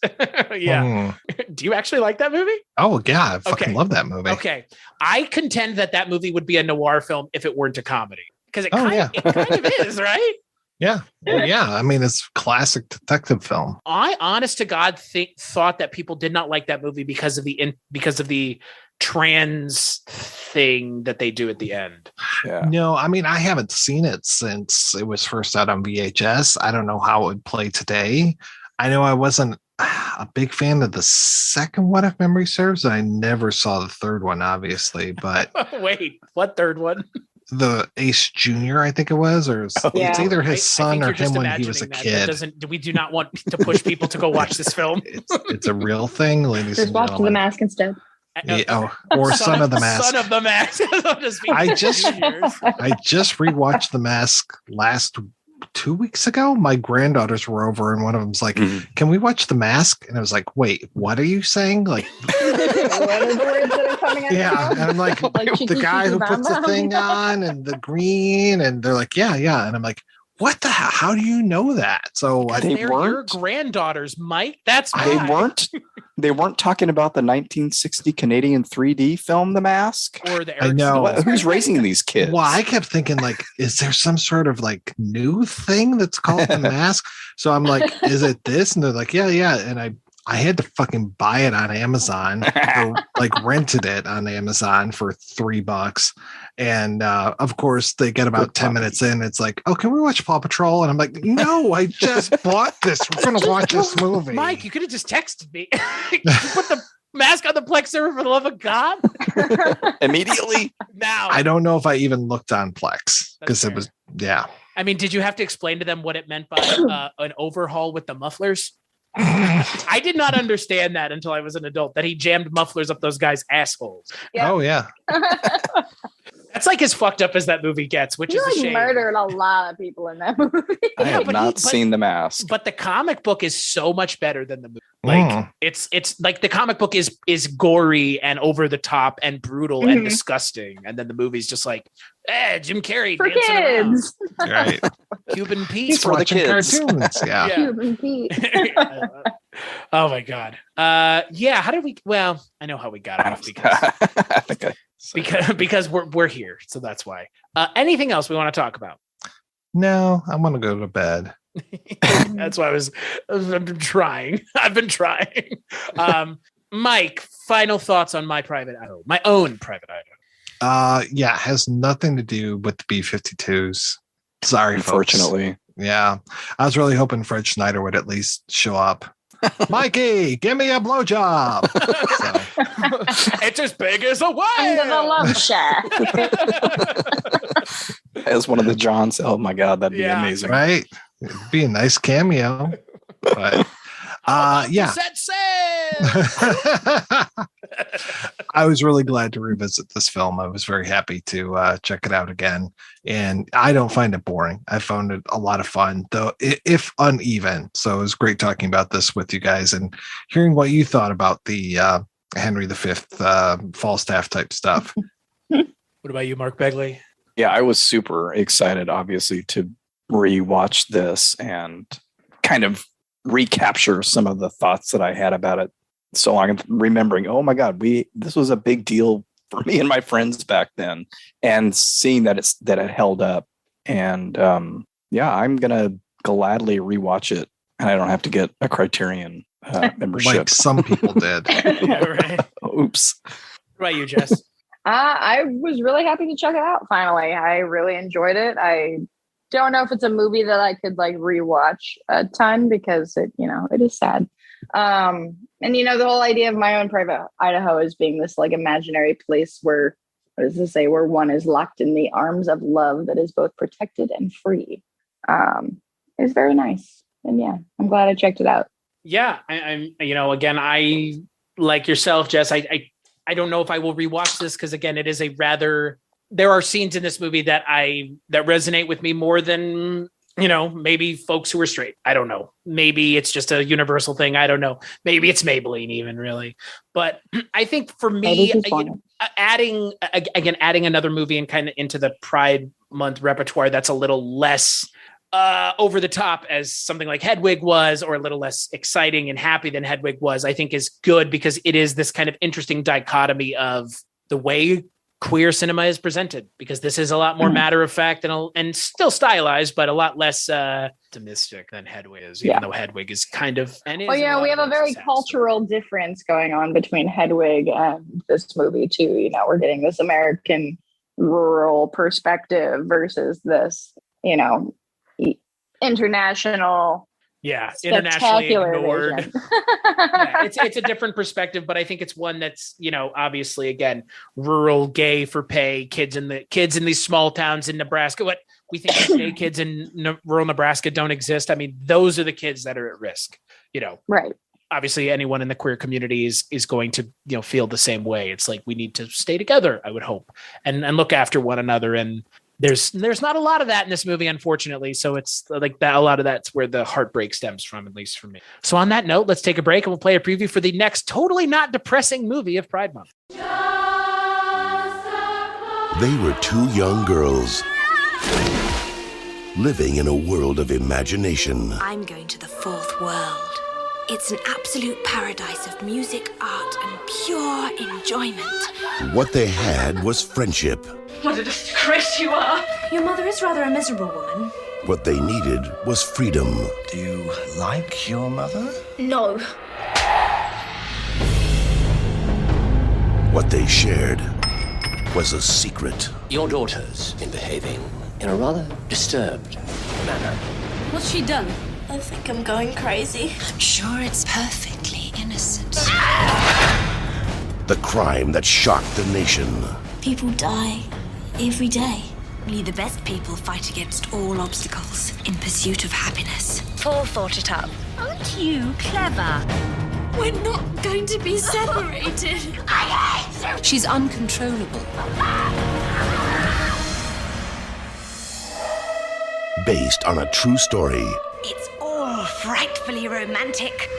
Yeah. Do you actually like that movie? Oh, yeah. I fucking love that movie. Okay. I contend that movie would be a noir film if it weren't a comedy. Because it kind of is, right? Yeah. Well, yeah. I mean, it's classic detective film. I, honest to God, thought that people did not like that movie because of the trans thing that they do at the end. Yeah. No, I mean, I haven't seen it since it was first out on VHS. I don't know how it would play today. I know I wasn't a big fan of the second one, if memory serves. I never saw the third one, obviously, but wait, what third one? The Ace Jr., I think it was, or it's either his son or him when he was a kid. We do not want to push people to go watch this film. It's a real thing, ladies Just and watch gentlemen. The Mask instead. Or Son of the Mask. Son of the Mask. I just rewatched The Mask last 2 weeks ago. My granddaughters were over, and one of them's like, "Can we watch The Mask?" And I was like, "Wait, what are you saying?" Like, what are the words that are coming out? Yeah, and I'm like the guy who puts the thing on and the green, and they're like, yeah, and I'm like, what the hell? How do you know that? So they're your granddaughters, Mike. That's why. They weren't talking about the 1960 Canadian 3D film, The Mask. Or the I know. Who's raising these kids? Well, I kept thinking, like, is there some sort of like new thing that's called The Mask? So I'm like, is it this? And they're like, yeah. And I had to fucking buy it on Amazon, or like rented it on Amazon for $3. And of course, they get about 10 minutes in. It's like, oh, can we watch Paw Patrol? And I'm like, no, I just bought this. We're going to watch this movie. Mike, you could have just texted me. Mask on the Plex server for the love of God. Immediately. Now. I don't know if I even looked on Plex because it was, yeah. I mean, did you have to explain to them what it meant by an overhaul with the mufflers? I did not understand that until I was an adult, that he jammed mufflers up those guys' assholes. Yeah. Oh, yeah. That's like as fucked up as that movie gets, which is a shame. He murdered a lot of people in that movie. I have not seen The Mask. But the comic book is so much better than the movie. Like it's like the comic book is gory and over the top and brutal and disgusting, and then the movie's just like, Jim Carrey for dancing kids. around. Right. Cuban Pete He's for the watching kids. cartoons. Yeah. Cuban Pete. Oh my God. Yeah. How did we? Well, I know how we got off because we're here, so that's why. Anything else we want to talk about? No, I want to go to bed. That's why I've been trying. Mike, final thoughts on My Own Private Idaho. Yeah, it has nothing to do with the B-52s. Sorry, unfortunately. Folks. Yeah, I was really hoping Fred Schneider would at least show up. Mikey, give me a blowjob. It's as big as a whale. Under the love shack. As one of the Johns. Oh my God, that'd be amazing. Right? It'd be a nice cameo. But yeah. Set sail. I was really glad to revisit this film. I was very happy to check it out again. And I don't find it boring. I found it a lot of fun, though, if uneven. So it was great talking about this with you guys and hearing what you thought about the Henry V Falstaff type stuff. What about you, Mark Begley? Yeah, I was super excited, obviously, to rewatch this and kind of recapture some of the thoughts that I had about it. So I'm remembering, oh my God, this was a big deal for me and my friends back then, and seeing that it held up. And yeah, I'm gonna gladly rewatch it, and I don't have to get a Criterion membership like some people did. Yeah, right. Oops. What about you, Jess? I was really happy to check it out. Finally, I really enjoyed it. I don't know if it's a movie that I could like rewatch a ton because it is sad. And the whole idea of My Own Private Idaho is being this like imaginary place where, what does this say, where one is locked in the arms of love that is both protected and free. It's very nice. And yeah, I'm glad I checked it out. Yeah. I'm again, I like yourself, Jess, I don't know if I will rewatch this because again, it is there are scenes in this movie that resonate with me more than, maybe folks who are straight. I don't know. Maybe it's just a universal thing. I don't know. Maybe it's Maybelline even, really. But I think for me, adding another movie and kind of into the Pride Month repertoire that's a little less over the top as something like Hedwig was, or a little less exciting and happy than Hedwig was, I think is good because it is this kind of interesting dichotomy of the way queer cinema is presented, because this is a lot more matter of fact and still stylized, but a lot less optimistic than Hedwig is, even though Hedwig is kind of. We have a very cultural difference going on between Hedwig and this movie too. We're getting this American rural perspective versus this, international. Yeah, internationally ignored. Yeah, it's a different perspective, but I think it's one that's, obviously, again, rural, gay for pay, kids in these small towns in Nebraska. What we think gay kids in rural Nebraska don't exist. I mean, those are the kids that are at risk. Right. Obviously, anyone in the queer community is going to feel the same way. It's like we need to stay together, I would hope, and look after one another. And there's not a lot of that in this movie, unfortunately. So it's like that. A lot of that's where the heartbreak stems from, at least for me. So on that note, let's take a break and we'll play a preview for the next totally not depressing movie of Pride Month. They were two young girls living in a world of imagination. I'm going to the fourth world. It's an absolute paradise of music, art, and pure enjoyment. What they had was friendship. What a disgrace you are. Your mother is rather a miserable woman. What they needed was freedom. Do you like your mother? No. What they shared was a secret. Your daughter's been behaving in a rather disturbed manner. What's she done? I think I'm going crazy. I'm sure it's perfectly innocent. The crime that shocked the nation. People die every day. Only the best people fight against all obstacles in pursuit of happiness. Paul thought it up. Aren't you clever? We're not going to be separated. I hate you! She's uncontrollable. Based on a true story. It's all frightfully romantic.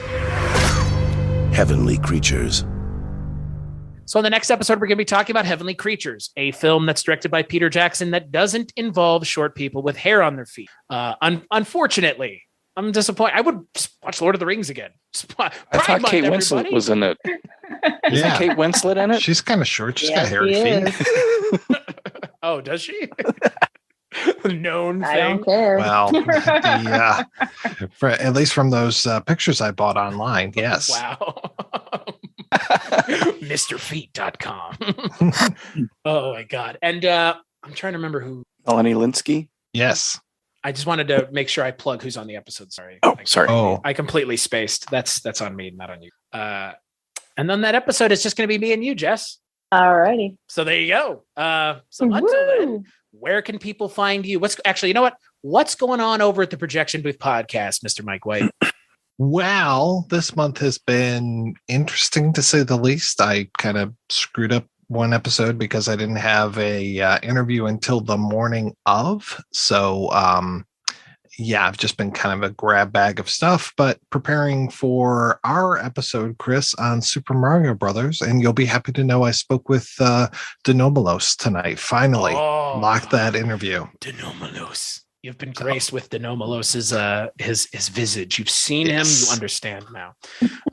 Heavenly Creatures. So in the next episode, we're going to be talking about Heavenly Creatures, a film that's directed by Peter Jackson that doesn't involve short people with hair on their feet. Unfortunately, I'm disappointed. I would watch Lord of the Rings again. I thought Kate Winslet was in it. Isn't Kate Winslet in it? She's kind of short. She's got hairy feet. Oh, does she? Known thing. I don't care. Well, at least from those pictures I bought online, yes. Wow. MrFeet.com. Oh my God. And I'm trying to remember who. Melanie Linsky? Yes. I just wanted to make sure I plug who's on the episode. Sorry. Oh, sorry. I completely spaced. That's on me, not on you. And then that episode is just going to be me and you, Jess. Alrighty. So there you go. So until then, where can people find you? What's going on over at the Projection Booth Podcast, Mr. Mike White? Well, this month has been interesting to say the least. I kind of screwed up one episode because I didn't have a interview until the morning of. So, I've just been kind of a grab bag of stuff, but preparing for our episode, Chris, on Super Mario Brothers. And you'll be happy to know I spoke with Denomalos tonight. Finally, locked that interview. Denomalos. You've been graced with Denomalos's his visage. You've seen him. You understand now.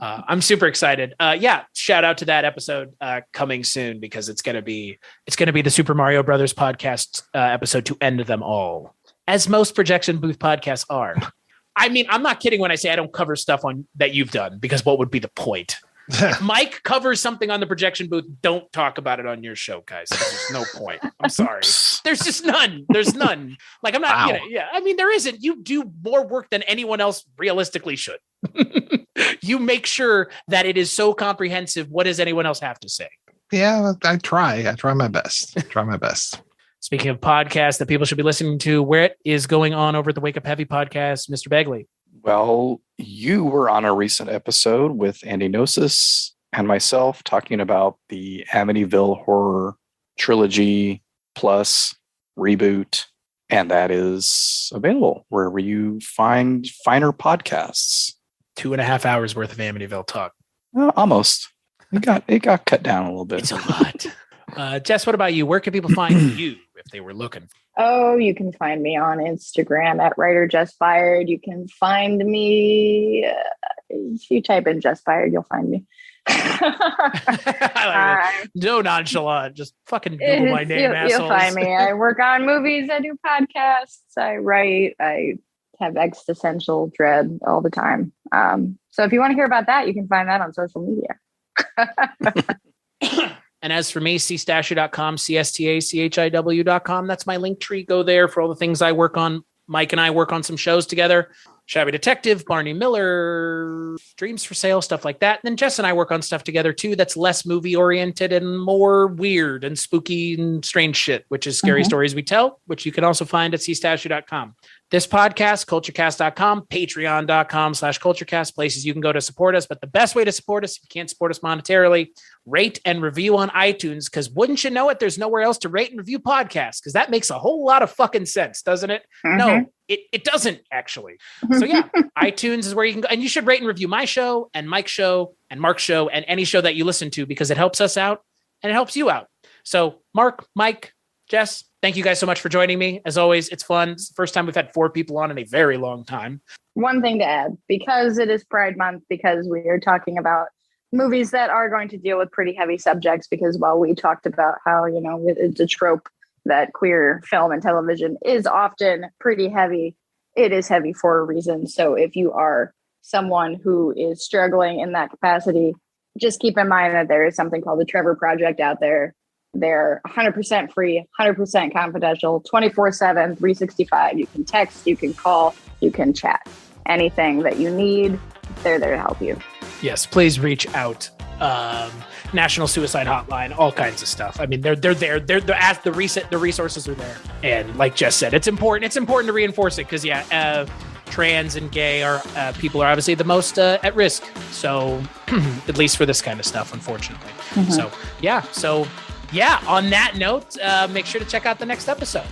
I'm super excited. Shout out to that episode coming soon because it's gonna be the Super Mario Brothers podcast episode to end them all, as most Projection Booth podcasts are. I mean, I'm not kidding when I say I don't cover stuff on that you've done, because what would be the point? If Mike covers something on the Projection Booth, don't talk about it on your show, guys. There's no point. I'm sorry. There's just none. There's none. Like, I'm not, I mean, there isn't. You do more work than anyone else realistically should. You make sure that it is so comprehensive. What does anyone else have to say? Yeah, I try my best. Speaking of podcasts that people should be listening to, where is going on over at the Wake Up Heavy podcast, Mr. Begley? Well, you were on a recent episode with Andy Gnosis and myself talking about the Amityville Horror Trilogy Plus reboot, and that is available wherever you find finer podcasts. 2.5 hours worth of Amityville talk. Almost. It got cut down a little bit. It's a lot. Jess, what about you? Where can people find you if they were looking? Oh, you can find me on Instagram at writer Jess Byard. You can find me if you type in Jess Byard, you'll find me. No nonchalant, just fucking Google my name, assholes. You'll find me. I work on movies. I do podcasts. I write. I have existential dread all the time. So if you want to hear about that, you can find that on social media. And as for me, cstachiw.com, CSTACHIW.com. That's my link tree. Go there for all the things I work on. Mike and I work on some shows together. Shabby Detective, Barney Miller, Dreams for Sale, stuff like that. And then Jess and I work on stuff together too that's less movie oriented and more weird and spooky and strange shit, which is Scary Stories We Tell, which you can also find at cstachiw.com. This podcast, Kulturecast.com, patreon.com/Kulturecast, places you can go to support us. But the best way to support us, if you can't support us monetarily, rate and review on iTunes, because wouldn't you know it, there's nowhere else to rate and review podcasts, because that makes a whole lot of fucking sense, doesn't it? No, it doesn't actually. So yeah, iTunes is where you can go, and you should rate and review my show and Mike's show and Mark's show and any show that you listen to, because it helps us out and it helps you out. So Mark, Mike, Jess, thank you guys so much for joining me. As always, it's fun. It's the first time we've had 4 people on in a very long time. One thing to add, because it is Pride Month, because we are talking about movies that are going to deal with pretty heavy subjects, because while we talked about how, you know, it's a trope that queer film and television is often pretty heavy, it is heavy for a reason. So if you are someone who is struggling in that capacity, just keep in mind that there is something called the Trevor Project out there. They're 100% free, 100% confidential, 24/7, 365. You can text, you can call, you can chat. Anything that you need, they're there to help you. Yes, please reach out. National Suicide Hotline, all kinds of stuff. I mean, they're there. The resources are there. And like Jess said, it's important. It's important to reinforce it because trans and gay people are obviously the most at risk. So at least for this kind of stuff, unfortunately. Mm-hmm. So on that note, make sure to check out the next episode.